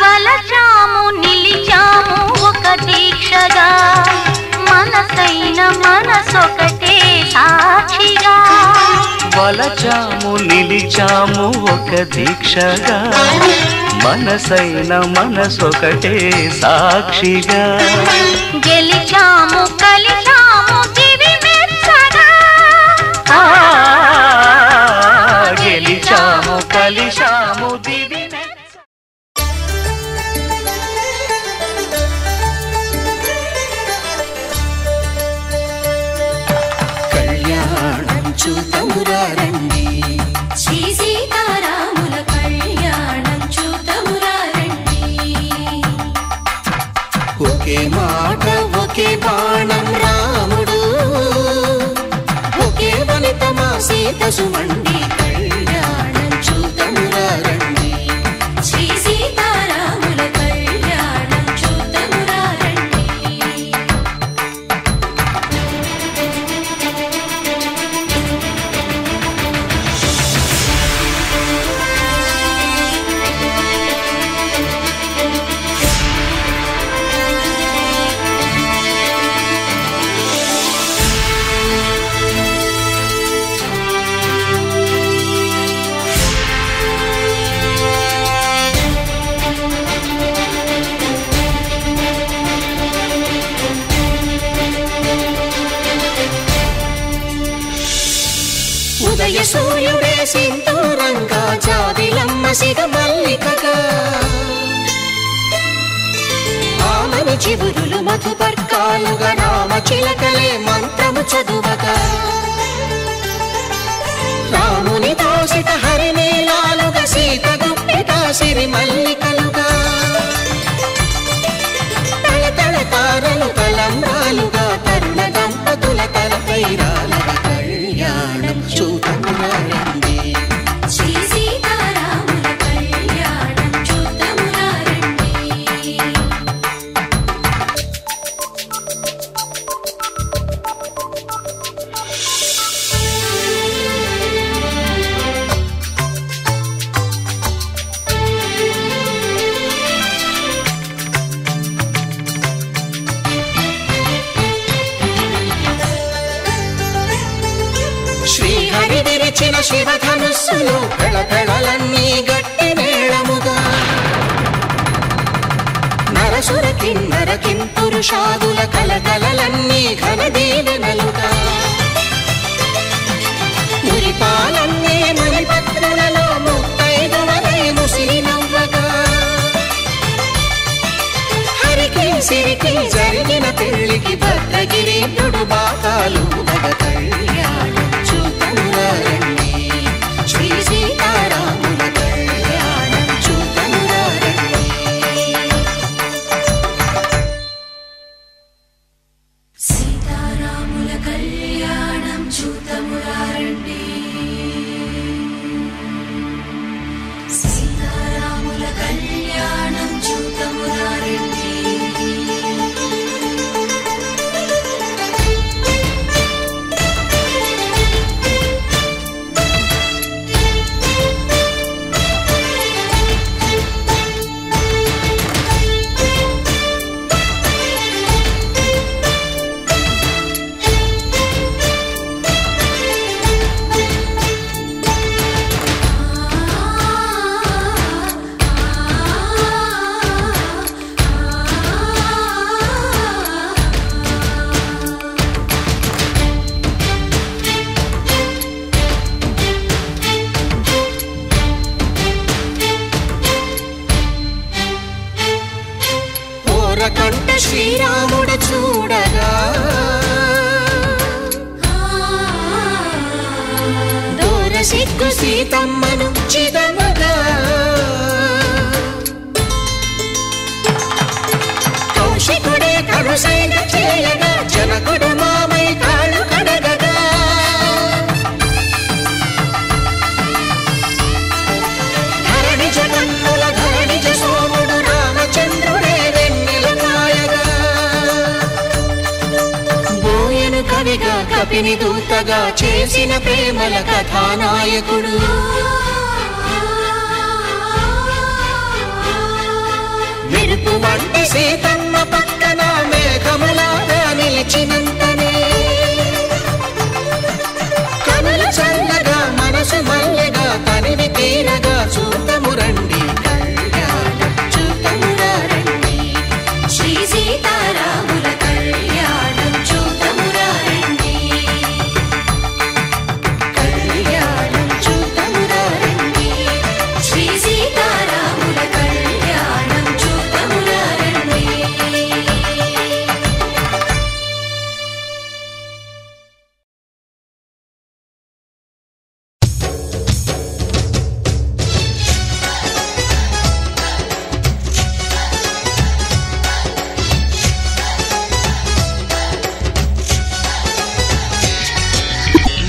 వలచాము నిలిచాము ఒక దీక్షగా, మనసైన మనసొకటే సాక్షిగా. వలచాము నిలిచాము ఒక దీక్షగా, మనసైన మనసొకటే సాక్షిగా. గెలిచాము కలిచాము దివి మెచ్చగా, గెలిచాము కలిశాము దివి మెచ్చ. కళ్యాణం చూతమురా రండి, శ్రీ సీతారాముల కళ్యాణం చూతమురా రండి. ఒకే మాట ఒకే బాణం రాముడు, ఒకే వనిత మా సీత సుమండి. కళ్యాణం చూతమురా రండి, శ్రీ సీతారాముల కళ్యాణం చూతమురా రండి. ఉదయ సూర్యుడే సింధూరంగా, జాబిలమ్మ సిగ మల్లికగా. ఆమని చివురులు మధుపర్కాలుగా, రామ చిలకలే మంత్రము చదువగా. రాముని దోసిట హరినీలాలుగా, సీత గుప్పిట సిరి మల్లికలుగా. తల తల తారలు తలంబ్రాలుగా, తరుణ దంపతుల తలపైరాలుగా. కళ్యాణం చూతమురా రండి, శ్రీ సీతారాముల కళ్యాణం చూతమురా రండి. శ్రీహరి విరిచిన శివధనుస్సులు, పెళపెళలన్నీ గట్టి మేళముగా. నరసుర కిన్నర కింపురుషాదుల కలకలలన్నీ ఘన దీవెనలుగా. మురిపాలన్నీ మణిపత్రులలో ముత్తైదువలై ముసిరి నవ్వగా. హరికి సిరికి జరిగిన పెళ్లికి భద్రగిరీంద్రుడు బాకాలు మగ. కళ్యాణం చూతమురా రండి, శ్రీ సీతారాముల కళ్యాణం చూతమురా రండి. సీతారాముల కళ్యాణం చూతమురా రండి. సీతారాముల కంట శ్రీరాముడు చూడగా దూర సిగ్గు సీతమ్మను చిదమగా కౌశికుడే కరుసైన చేయగా జనకుడు మామై కాళ్ళు కడగగా ధరణి జగన్నుల ధరణి సోముడు రామచంద్రుడే వెన్నెల కాయగా బోయను కవిగా కపిని దూతగా చేసిన ప్రేమల కథానాయకుడు మెరుపు వంటి సీతమ్మ పక్కన మేఘములాగా నిలిచినంతనే కనులు చల్లగా మనసు మల్లెగా తనివి తీరగా చూతము రండి కళ్యాణం చూతమురా రండి శ్రీ సీతారాముల కళ్యాణం చూతమురా రండి కళ్యాణం చూతమురా రండి శ్రీ సీతారాముల కళ్యాణం చూతమురా రండి.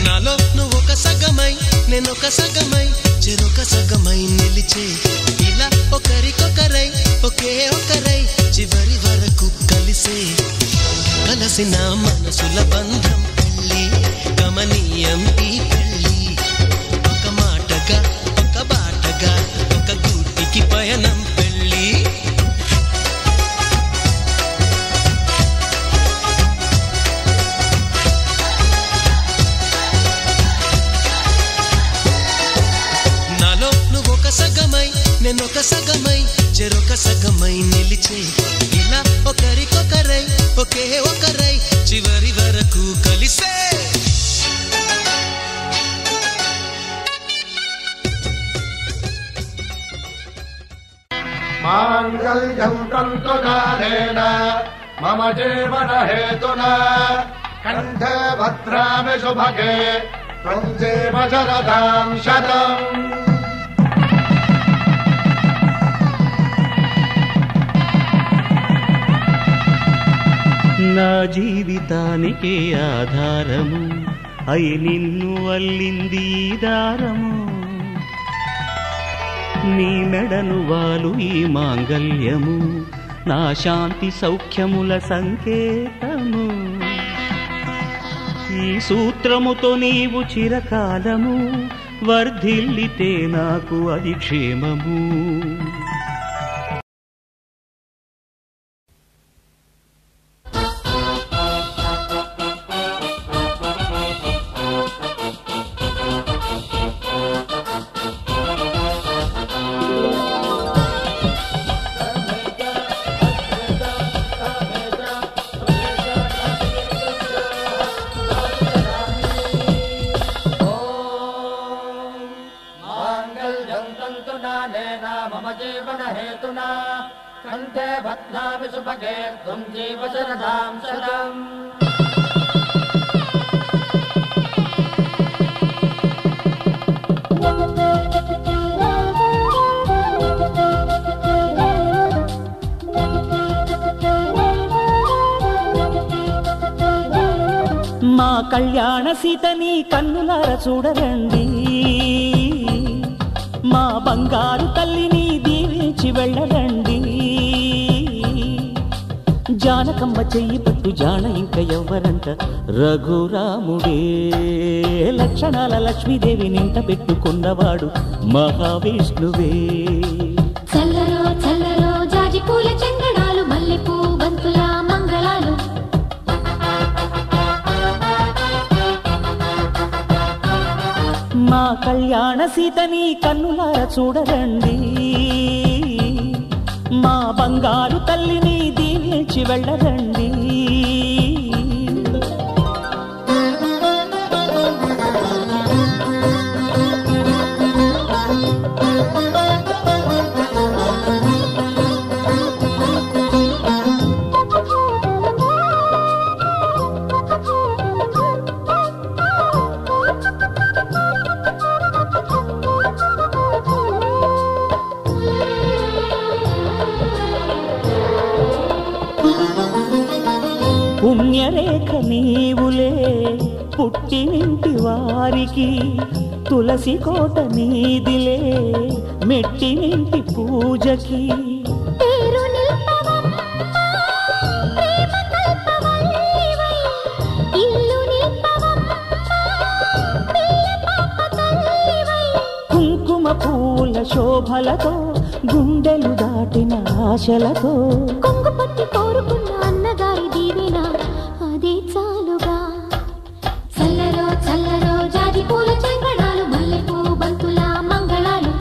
నాలో నువ్వు ఒక సగమై నేనొక సగమై చెరొక సగమై నిలిచే ఇలా ఒకరికొకరై ఒకే ఒకరై చివరి వరకు కలిసే కలసిన మనసుల బంధం పెళ్ళి గమనీయం ఈ పెళ్ళి ఒక మాటగా ఒక బాటగా ఒక గూటికి పయనం పెళ్ళి నాలో నువ్వు ఒక సగమై నేనొక సగమై చెరొక సగమై నిలిచే ఇలా ఒకరికొకరై ఒకే ఒకరై చివరి వరకు కలిసే మాంగళ్యం తంతుకారేణ మమ జీవన హేతునా కంఠే భద్రామి శుభగే త్వం జీవ శరదాం శతం. నా జీవితానికే ఆధారము అయి నిన్ను అల్లింది ఈ దారము నీ మెడను వాలు ఈ మాంగల్యము నా శాంతి సౌఖ్యముల సంకేతము ఈ సూత్రముతో నీవు చిరకాలము వర్ధిల్లితే నాకు అది క్షేమము. కంఠే భద్రామి శుభగే త్వం జీవ శరదాం శతం. మా కళ్యాణ సీతని కన్నులార చూడరండి మా బంగారు తల్లిని దీవించి వెళ్ళరండి జానకమ్మ చెయ్యి పట్టు జాన ఇంక ఎవ్వరంట రఘురాముడే లక్షణాల లక్ష్మీదేవి నింట పెట్టుకున్నవాడు మహావిష్ణువే చల్లరో చల్లరో జాజి పూల చందనాలు మల్లెపూ బంతుల మంగళాలు మా కళ్యాణ సీతని కన్నులార చూడరండి మా బంగారు తల్లిని దీవించి వెళ్ళరండి పుణ్యరేఖ నీవులే పుట్టినింటి వారికి, తులసి కోట నీదిలే మెట్టినింటి పూజకి. కుంకుమ పూల శోభలతో గుండెలు దాటిన ఆశలతో కొంగు పట్టి కోరుకున్న అన్నగారి దీవెన అదే చాలుగా. చల్లరో చల్లరో జాజి పూల చంగడాలు, మల్లెపూ బంతుల మంగళాలు.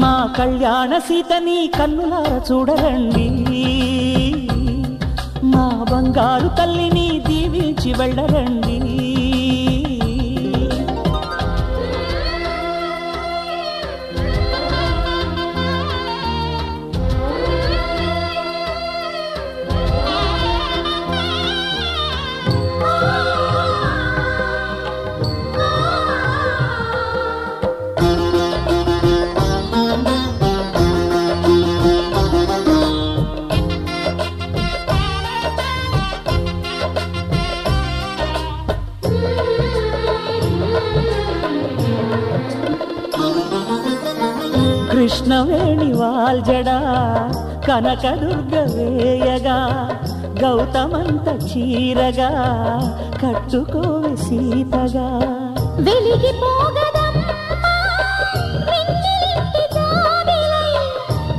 మా కళ్యాణ సీతని కన్నులార చూడరండి, మా బంగారు తల్లిని దీవించి వెళ్ళరండి. కృష్ణవేణి వాల్జడా కనకదుర్గ వేయగా, గౌతమంత చీరగా కట్టుకోవే సీతగా. వెలిగిపోగదమ్మా వెన్నెలింటి జాబిలై,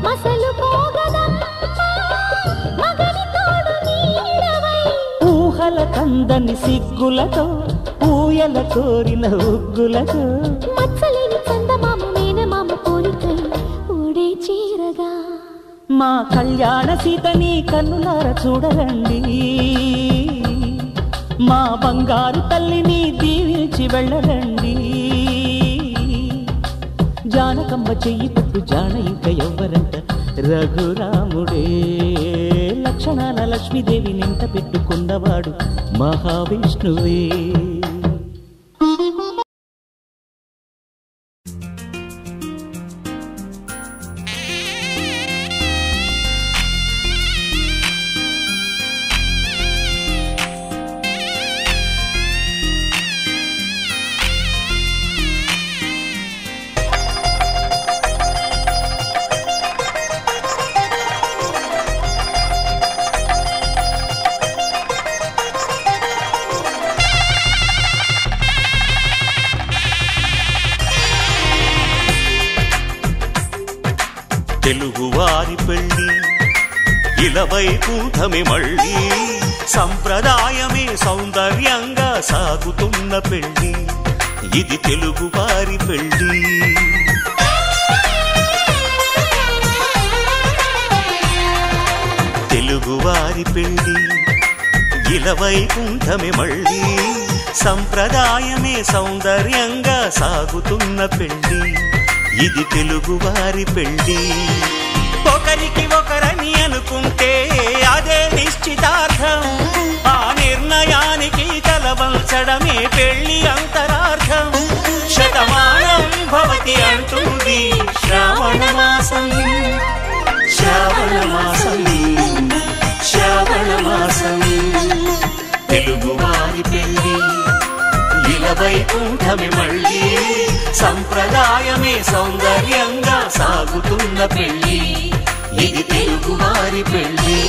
మసలుపోగదమ్మా మగని తోడు నీడవై. ఊహల కందని సిగ్గులతో ఊయల కోరిన ఉగ్గులతో, మచ్చలేని చందమామ మేనమామ పోలికై ఊడే చీరగా. మా కళ్యాణ సీతని కన్నులార చూడరండి, మా బంగారు తల్లిని దీవించి వెళ్ళరండి. జానకమ్మ చెయ్యి పట్టు జాన ఇంక ఎవ్వరంట, రఘురాముడే లక్షణాల లక్ష్మీదేవి నింట పెట్టుకున్నవాడు మహావిష్ణువే. తెలుగువారి పెళ్ళి ఇలవైకుంఠమే మళ్ళీ, సంప్రదాయమే సౌందర్యంగా సాగుతున్న పెళ్ళి, ఇది తెలుగువారి పెళ్ళి. తెలుగువారి పెళ్ళి ఇలవైకుంఠమే మళ్ళీ, సంప్రదాయమే సౌందర్యంగా సాగుతున్న పెళ్ళి, ఇది తెలుగువారి పెళ్ళి. ఒకరికి ఒకరని అనుకుంటే అదే నిశ్చితార్థం, ఆ నిర్ణయానికి తలవంచడమే పెళ్ళి అంతరార్థం. శతమానం భవతి అంటుంది శ్రావణ మాసం, శ్రావణ మాసం, శ్రావణ మాసం. తెలుగువారి పెళ్ళి ఇలవైకుంఠమే మళ్ళీ, సంప్రదాయమే సౌందర్యంగా సాగుతున్న పెళ్ళి, ఇది తెలుగువారి పెళ్ళి.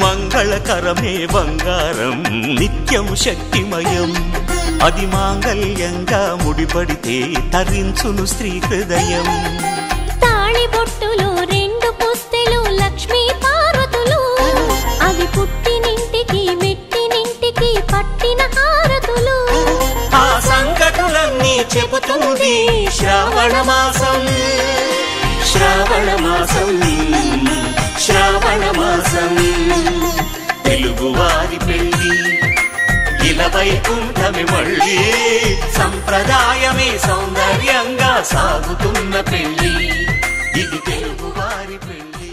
మంగళకరమే బంగారం నిత్యం శక్తిమయం, అది మాంగళ్యంగా ముడిపడితే తరించును స్త్రీ హృదయం. తాళిబొట్టులో రెండు పుస్తెలు లక్ష్మీ పార్వతులు, అవి పుట్టినింటికి మెట్టినింటికి పట్టిన హారతులు. ఆ సంకటులన్నీ చెబుతుంది శ్రావణ మాసం, శ్రావణ మాసం శ్రావణ మాసం తెలుగువారి పెళ్లి ఇలా వైకుంఠమే మళ్ళీ సంప్రదాయమే సౌందర్యంగా సాగుతున్న పెళ్లి ఇది తెలుగువారి పెళ్లి.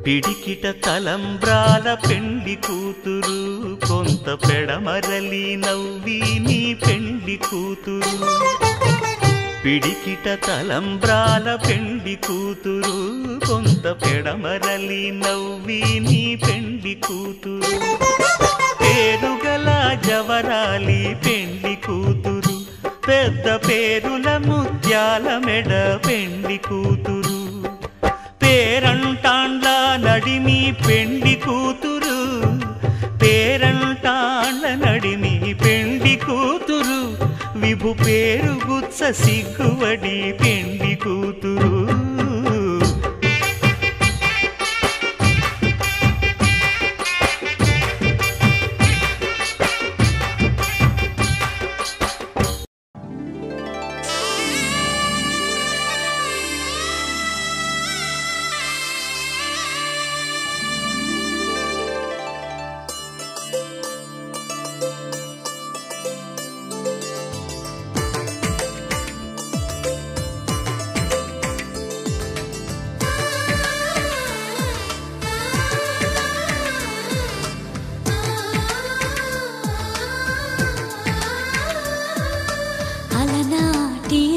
పిడికిట తలంబ్రాల పెండ్లి కూతురు కొంత పెడమరలి నవ్వి నీ పెండ్లి కూతురు పిడికిట తలంబ్రాల పెండ్లి కూతురు కొంత పెడమరలి నవ్వి నీ పెండ్లి కూతురు పేరుగల జవరాలి పెండ్లి కూతురు పెద్ద పేరుల ముత్యాల మెడ పెండ్లి కూతురు పేరంటాండ్ల నడిమి పెండ్లి కూతురు పేరంటాండ్ల నడిమి పెండ్లి కూతురు విభు పేరు గుత్స సిగ్గువడి పెండ్లి కూతురు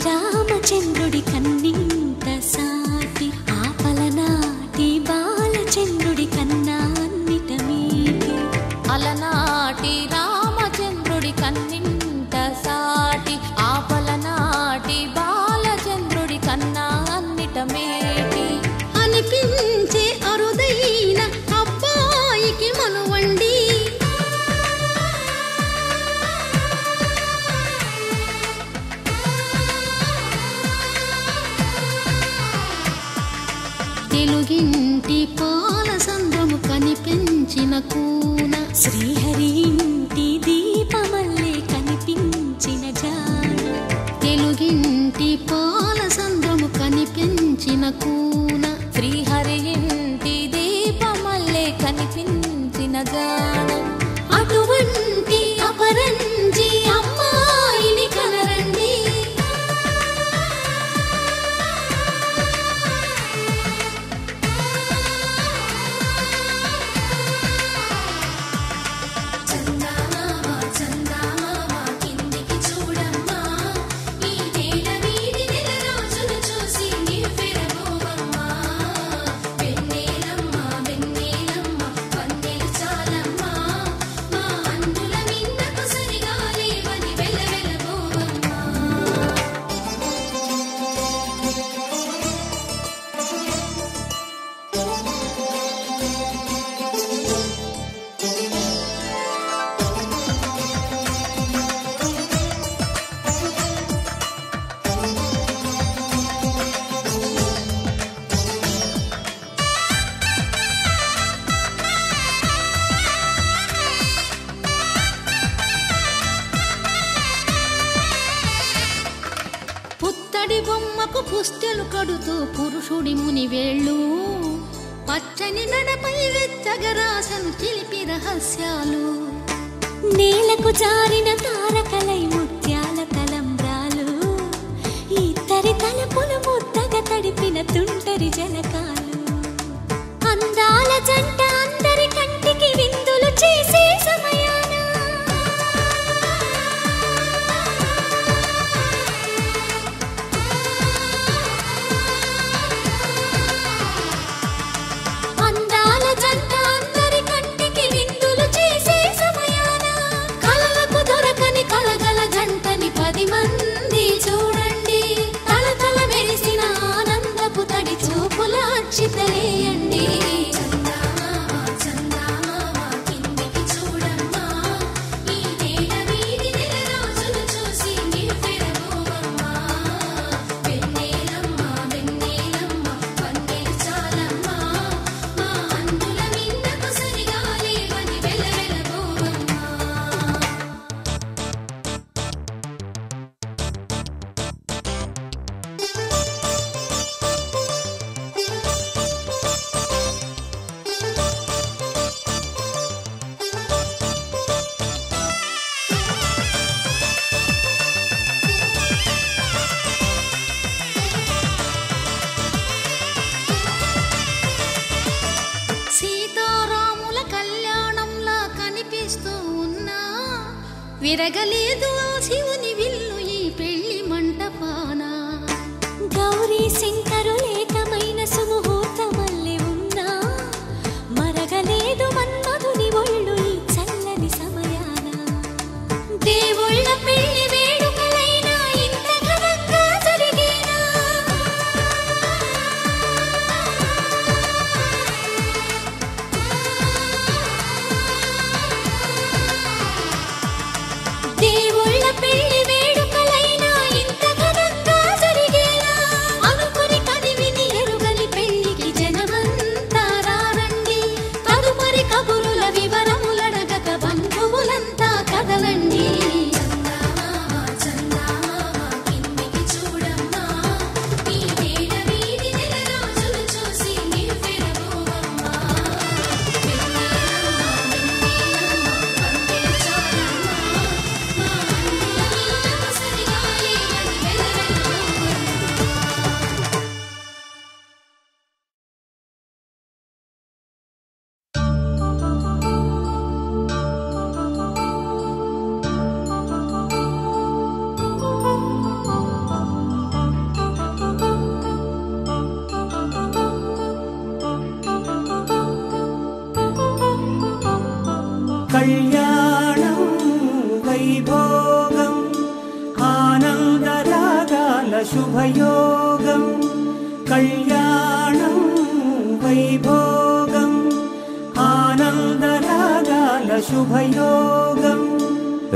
రామచంద్రుడి కన్నింత సాటి ఆపలనాటి బాలచంద్రుడి కన్నా అన్నిట మీటి అలనాటి రామచంద్రుడి కన్నింత సాటి ఆపలనాటి బాలచంద్రుడి కన్నా అన్నిట మేటి అనిపించే అరుదైన అబ్బాయికి మనువండి తెలుగింటి పాల సంద్రము కనిపించిన కూన శ్రీహరి ఇంటి దీపమల్లే కనిపించిన జాన తెలుగింటి పాల సంద్రము కనిపించిన కూన శ్రీహరి ఇంటి దీపమల్లే కనిపించిన జాన అటువంటి అపరంజి అమ్మాయిని కనరండి పుస్తెలు కడుతూ పురుషుడి ముని వేళ్ళు పచ్చని నడపై వెచ్చగరాసను చిలిపి రహస్యాలు నేలకు జారిన తారకలై ముత్యాల తలంబ్రాలు ఇద్దరి తలపులు ముద్దగా తడిపిన తుంటరి జలకాలు అందాల జంట అందరి కంటికి విందులు చేసే సమయాన చితలేయండి విరగలేదు ఆ శివుని విల్లు ఈ పెళ్లి మంటపాన. గౌరీ శంకరులేకమైన సుముహూర్తమల్లె ఉన్నా మరగలేదు మన్మధుని ఒళ్ళు ఈ చల్లని సమయాన. దేవుళ్ళ పెళ్లి వేడుకలైనా ఇంత ఘనంగా జరిగేనా? దేవుళ్ళ పెళ్లి వేడుకలైనా ఇంత ఘనంగా జరిగేనా? అనుకుని కదివిని ఎరుగని పెళ్లికి జనమంతా రారండి. తదుపరి కబురుల వివరములడగక బంధువులంతా కదలండి. కిందికి చూడమ్మా, ఈ నేల వీధి నెల రోజులు చూసి నివ్వెరపోవమ్మా. కళ్యాణం వైభోగం ఆనందరాగాల శుభయోగం. కళ్యాణం వైభోగం ఆనందరాగాల శుభయోగం.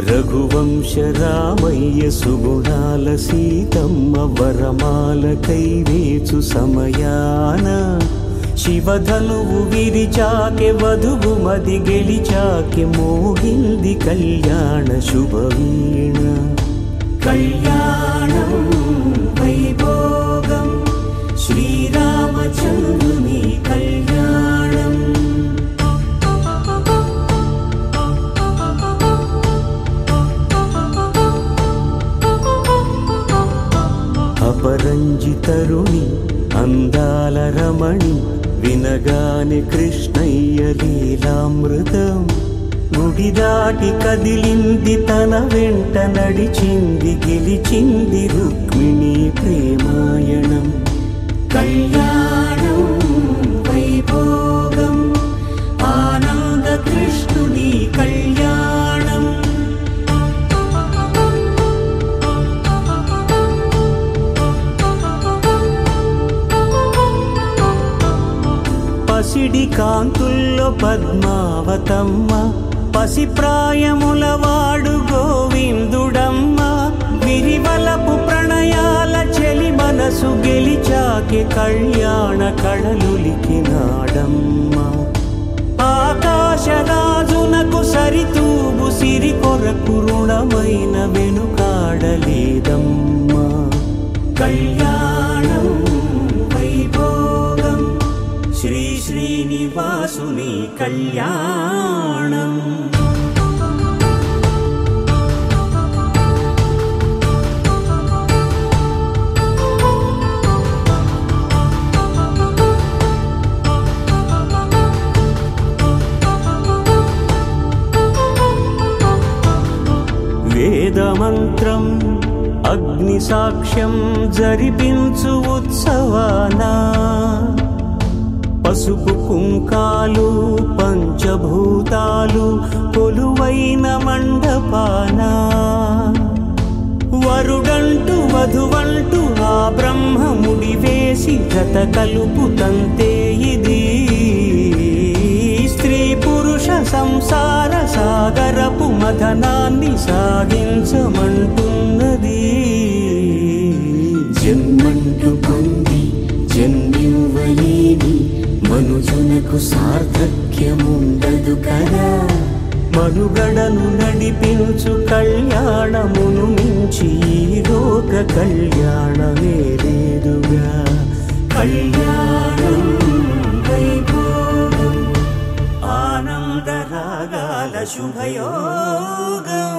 రఘువంశ రామయ్య సుగుణాల సీతమ్మ వరమాల కైవేచు సమయాన. శివధనువు విరిచాకె వధువు మది గెలిచాకె మోగింది కళ్యాణ శుభవీణ. కళ్యాణం వైభోగం శ్రీరామచంద్రుని కళ్యాణం. అపరంజి తరుణి అందాల రమణి వినగానే కృష్ణయ్య లీలామృతం. గుడి దాటి కదిలింది తన వెంట నడిచింది గెలిచింది రుక్మిణి ప్రేమాయణం. కళ్యాణం వైభోగం ఆనంద కృష్ణుని కళ్యాణం. పసిడి కాంతుల్లో పద్మావతమ్మ పసిప్రాయముల వాడు గోవిందుడమ్మ. విరివలపు ప్రణయాల చెలి మనసు గెలిచాకె కళ్యాణ కళలులికినాడమ్మ. ఆకాశరాజునకు సరితూబు సిరి కొరకు రుణమైన వెనుకాడలేదమ్మ. కళ్యాణం వైభోగం శ్రీ శ్రీనివాసుని కళ్యాణం. వేదమంత్రం అగ్ని సాక్ష్యం జరిపించు ఉత్సవానా. పసుపు కుంకాలు పంచభూతాలు కొలువైన మండపాన. వరుడంటూ వధువంటూ ఆ బ్రహ్మముడి వేసి జత కలుపుతంతే ఇది. స్త్రీ పురుష సంసార సాగరపు మథనాన్ని సాగించమంటున్నది. జన్మంటూ పొంది జన్మివ్వలేని మనుజునకు సార్థక్యముండదు కదా. మనుగడను నడిపించు కళ్యాణమును మించి ఈ లోక కళ్యాణమే లేదుగా. కళ్యాణం వైభోగం ఆనందరాగాల శుభయోగం.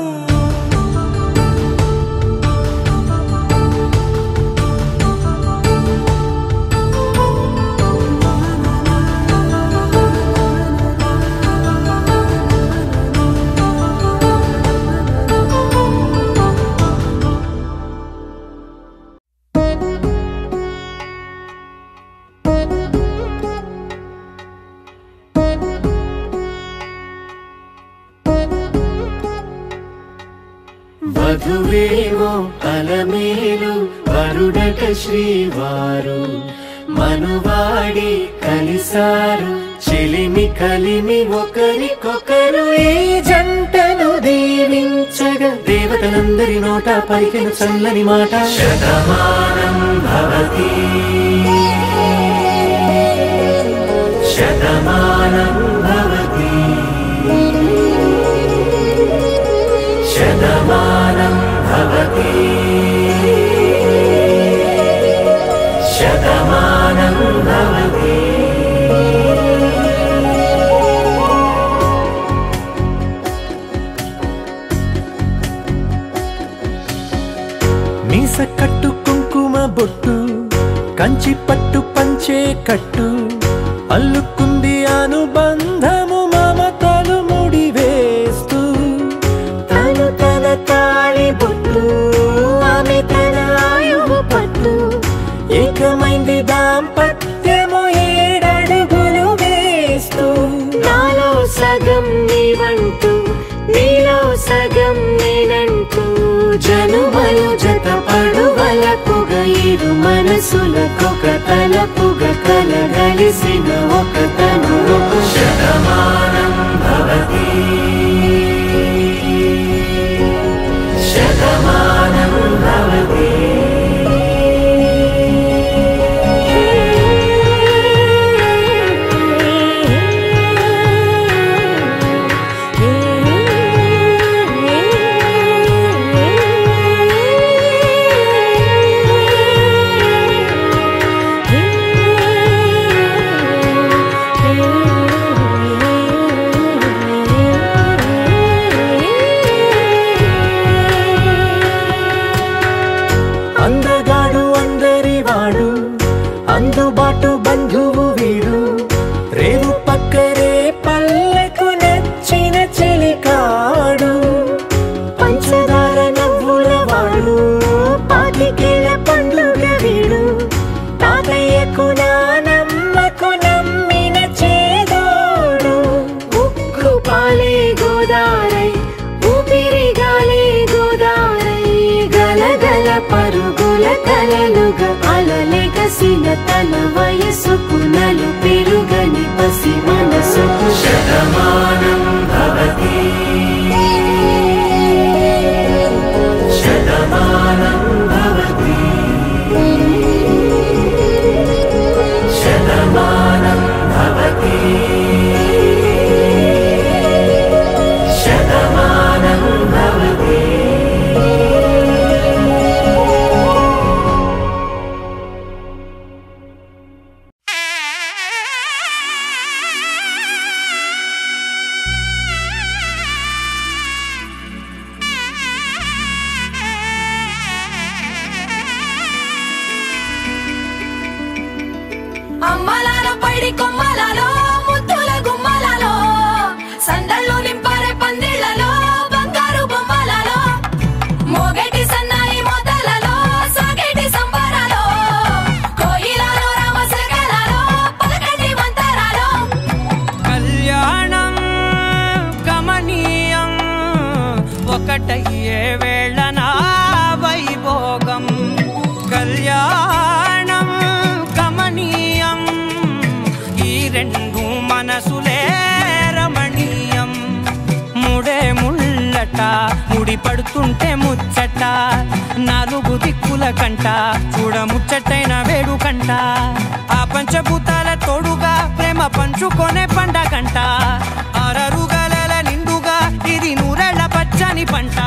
వధువేమో అలమేలు వరుడట శ్రీవారు మనువాడి కలిసారు చెలిమి కలిమి ఒకరికొకరు ఈ జంటను దీవించగా దేవతలందరి నోట పలికిన చల్లని మాట శతమానం భవతి శతమానం భవతి శతమానం భవతి శతమానం భవతి మీస కట్టు కుంకుమ బొట్టు కంచి పట్టు పంచే కట్టు అల్లుకుంది అనుబంధము మమతలు ముడివేస్తూ తను తన తాళి బొట్టు ఆమె తన ఆయువు పట్టు ఏకమైంది దాంపత్యము 7 అడుగులు వేస్తూ నాలో సగం నీవంటూ నీలో సగం నేనంటూ జనుమలు జతపడువలపుగ ఇరు మనసులకొక తలపుగ కలగలిసిన ఒక తను శతమానం భవతి శతమానం భవతి అందగాడు అందరివాడు అందుబాటు బంధువు వీడు రేవు పక్కరే పల్లెకు నచ్చిన చెలికాడు పంచదార నవ్వుల వాడు పాతికేల పండుగ వీడు తాతయ్యకు నానమ్మకు నమ్మిన చేదోడు ఉక్కు పాలే గోదారై ఊపిరిగాలే గోదారై గలగల పరుగుల కలలుగా అలలెగసిన తన వయసుకు నలు పెరుగని పసి మనసుకు శతమానం భవతి శతమానం భవతి శతమానం భవతి శతమానం భవతి అమ్మలాలో పైడి కొమ్మలలో ముద్దుల గుమ్మలలో సందళ్ళు నింపారే పందిళ్లలో బంగారు బొమ్మలలో మోగేటి సన్నాయి మోతలలో సాగేటి సంబరాలో కోయిలలో రామశకలలో పలకటి మంతరాలో కళ్యాణం గమనీయం ఒకటయ్యే వేళనా వైభోగం కళ్యాణం గమనీయం ఈ రెండు మనసులే రమణీయం ముడే ముళ్ళట ముడి పడుతుంటే ముచ్చట 4 దిక్కుల కంట చూడ ముచ్చటైన వేడుకంట ఆ పంచభూతాల తోడుగా ప్రేమ పంచుకొనే పండగంట అరరుగలల నిండుగా ఇది 100 ఏళ్ల పచ్చని పంట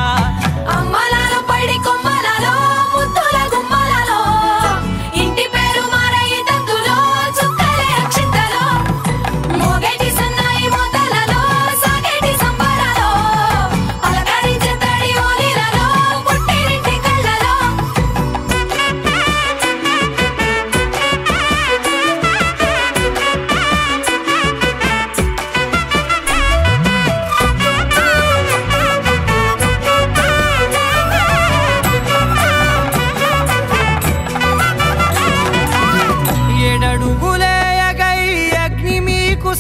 అమ్మలాలో పైడి కొమ్మలలో ముద్దుల గుమ్మలలో ఇంటి పేరు మారయి తందులో చుక్కలే అక్షింతలో మోగేటి సన్నాయి మోతలలో సాగేటి సంబరాలో పలకరించే తడి ఓలిలలో పుట్టినింటి కళ్ళలో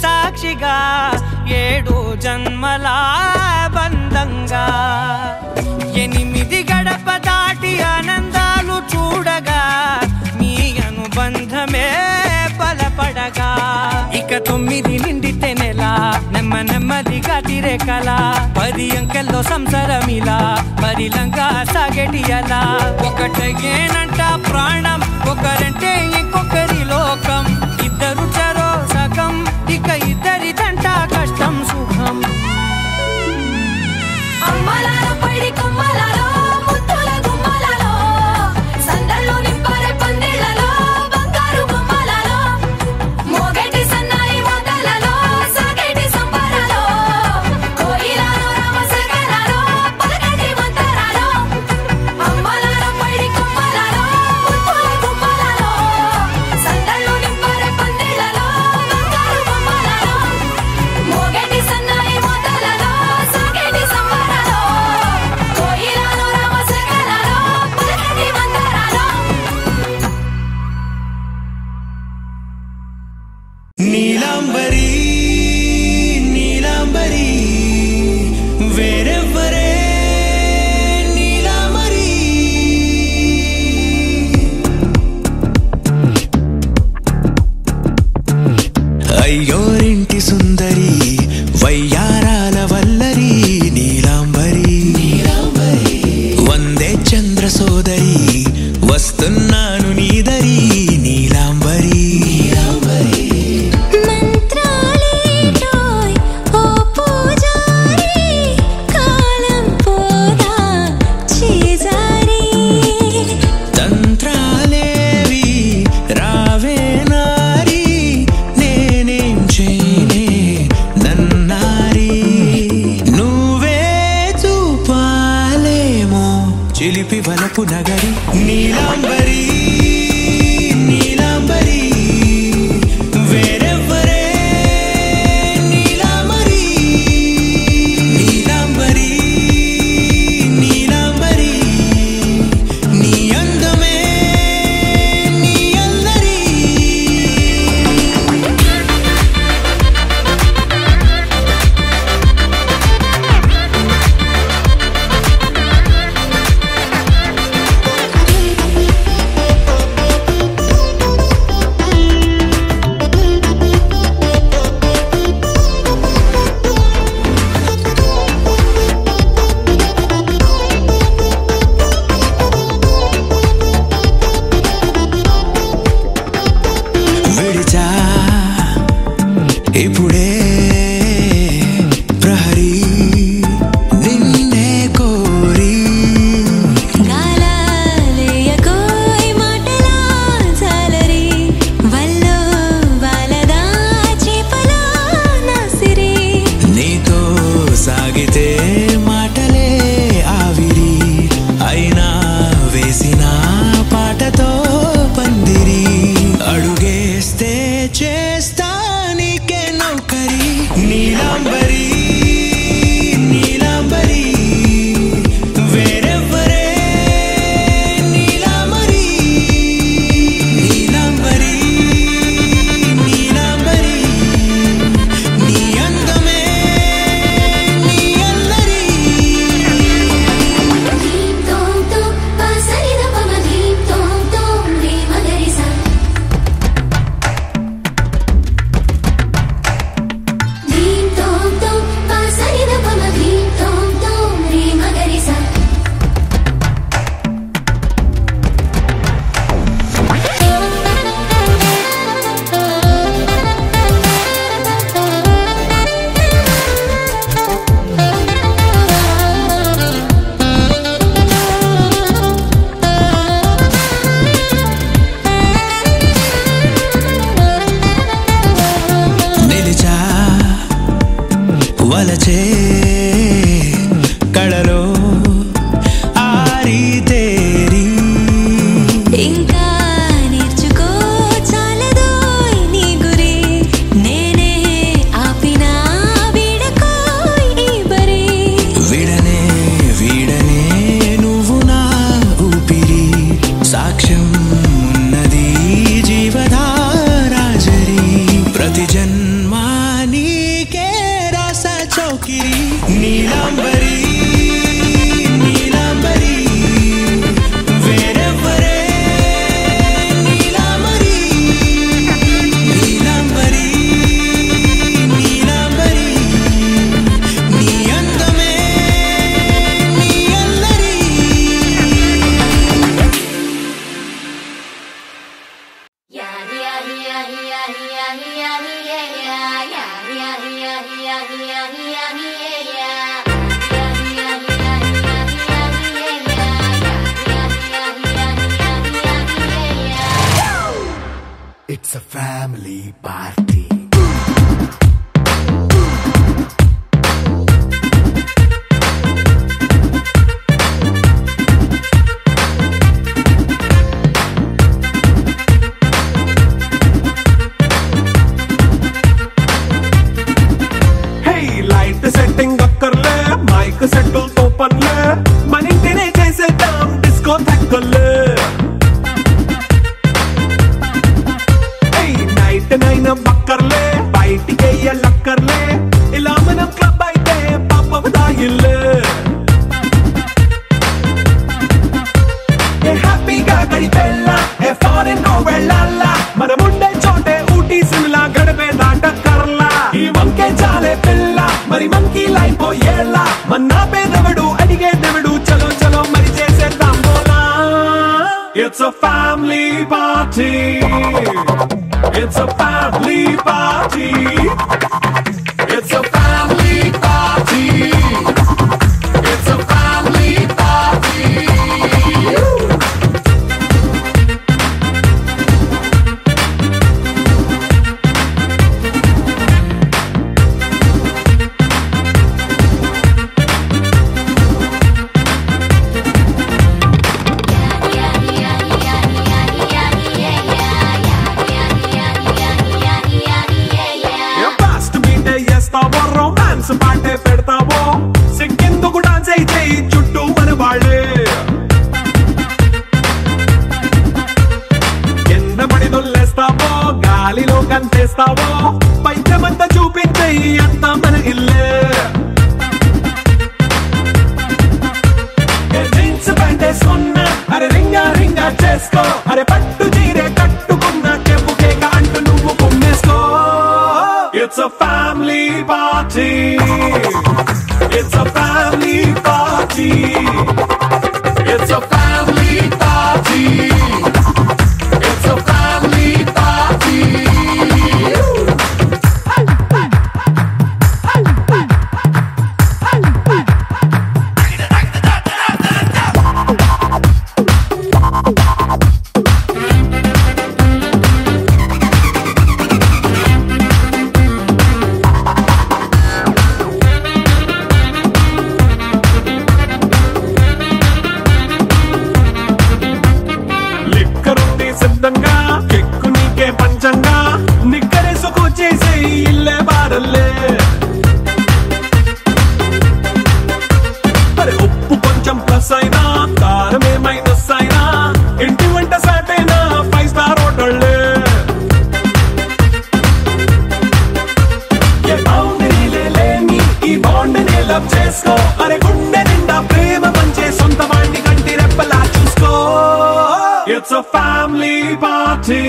సాక్షిగా 7 జన్మల బంధంగా 8 9 నిండితే నెల నెమ్మదిగా తిరే కల 10 అంకెల్లో సంసారమిలా పరిలంగా సాగేటియలా ఒకటేనంట ప్రాణం ఒకరంటే ఇంకొకరి లోకం ఇద్దరు చరో సగం ఇక ఇద్దరిదంట కష్టం సుఖం అమ్మలాలో పడి కొమ్మలాలో ముత్తుల గుమ్మలాలో సందల్లో నింపరే పందిళ్ళలో బంగారు బొమ్మలాలో మోగేటి సన్నాయి మోతలలో సాగేటి సంబరాలో కోయిలాలో రామశేఖరాలో పలకటి మంతరాలో అమ్మలాలో పడి కొమ్మలాలో ముత్తుల గుమ్మలాలో సందల్లో నింపరే పందిళ్ళలో బంగారు బొమ్మలాలో మోగేటి సన్నాయి మోతలలో సాగేటి సంబరాలో కోయిలాలో రామశేఖరాలో పలకటి మంతరాలో నీలాంబరి నీలాంబరి వేరెవ్వరే నీలాంబరి అయ్యోరింటి సుందరి వయ్యారాల వల్లరి నీలాంబరి వందే చంద్ర సోదరి వస్తున్నాను నీదరి నీలాంబరి మంత్రాలేటోయ్ ఓ పూజారి కాలం పోదా చేజారి తంత్రాలేవి రావే నారి నేనేం చేయనే నన్నారి నువ్వే చూపాలేమో చిలిపి వలపు నగరి నీలాంబరి నీలాంబరి వేరెవ్వరే నీలాంబరి నీలాంబరి నీలాంబరి నీ అందమే నీ అల్లరి విడిచా ఇప్పుడే ప్రహరీ నిన్నే కోరి గాలాలేయకోయ్ మాటలా జాలరి వల్లో వాలదా చేపలా నాసిరి నీతో సాగితే మాటలే ఆవిరి అయినా వేసిన పాటతో పందిరి అడుగేస్తే చేస్తా నీకే నౌకరి నీలాంబరి నీలాంబరి వేరెవ్వరే నీలాంబరి నీలాంబరి నీలాంబరి నీ అందమే నీ అల్లరి ధీం తోం తోం పాసరిద పమ ధీం తోం తోం రే మగరిసా ధీం తోం తోం పాసరిద పమ ధీం తోం తోం రే మగరిసా నిలిచా వలచే కళలో ఆరి తేరి ఇంకా నేర్చుకో చాలదోయ్ నీ గురి నేనే ఆపినా వీడకోయ్ ఈ బరి విడనే వీడనే నువ్వు నా ఊపిరి సాక్ష్యం ఉన్నది జీవధారాజరి ప్రతి జన్మ నీకే రాస చౌకిరి It's a family party. Setting అక్కర్లే మైక్ సెట్టుల్ తో పన్లే మన ఇంటినే చేసేద్దాం డిస్కో తక్కర్లే నైట్ నైన్ బక్కర్లే బయటికి ఎల్లక్కర్లే ఇలా మనం క్లబ్ అయితే పాపం దాయిల్లే హ్యాపీగా గడిపెల్లా ఫారెన్ వెళ్ళాలా మనం ఉండే చోటే ఊటీ సిమ్లా గడిపే దాటక్కర్లా ఈ వంకే చాలే పిల్ల మరి మంకీ లైఫ్ పోయేలా మన్నా పేదవడు అడిగేదెవడు చలో చలో మరి చేసేద్దాం బోలా It's a family party. It's a family party. It's a family party. It's a family party. Romance పాటే పెడతావో సిక్కిందుకు డాన్స్ అయితే చుట్టూ మన వాళ్ళే కింద పడి దొల్లేస్తావో గాలిలో కంటేస్తావో పైచమంతా చూపించే అంతా మన ఇల్లే జీన్స్ ప్యాంట్ వేసుకున్నా అరే రింగా రింగా చేసుకో అరే పట్టు చీరే కట్టుకున్నా చెప్పు కేక అంటూ నువ్వు కుమ్మేసుకో It's a family party. It's a family party. It's a family party. It's a family party. కెక్కు నీకే పంచంగా నిక్కరేసుకు చేసే ఇల్లే బారల్లే అరే ఉప్పు కొంచెం ప్లస్ అయినా కారమే మైనస్ అయినా ఇంటి వంట సాటైనా 5 స్టార్ హోటళ్ళే ఏ బౌండరీలే లేని ఈ బాండ్ని లవ్ చేసుకో అరే గుండె నిండా ప్రేమ పంచే సొంత వాణ్ణి కంటి రెప్పలా చూసుకో It's a family party.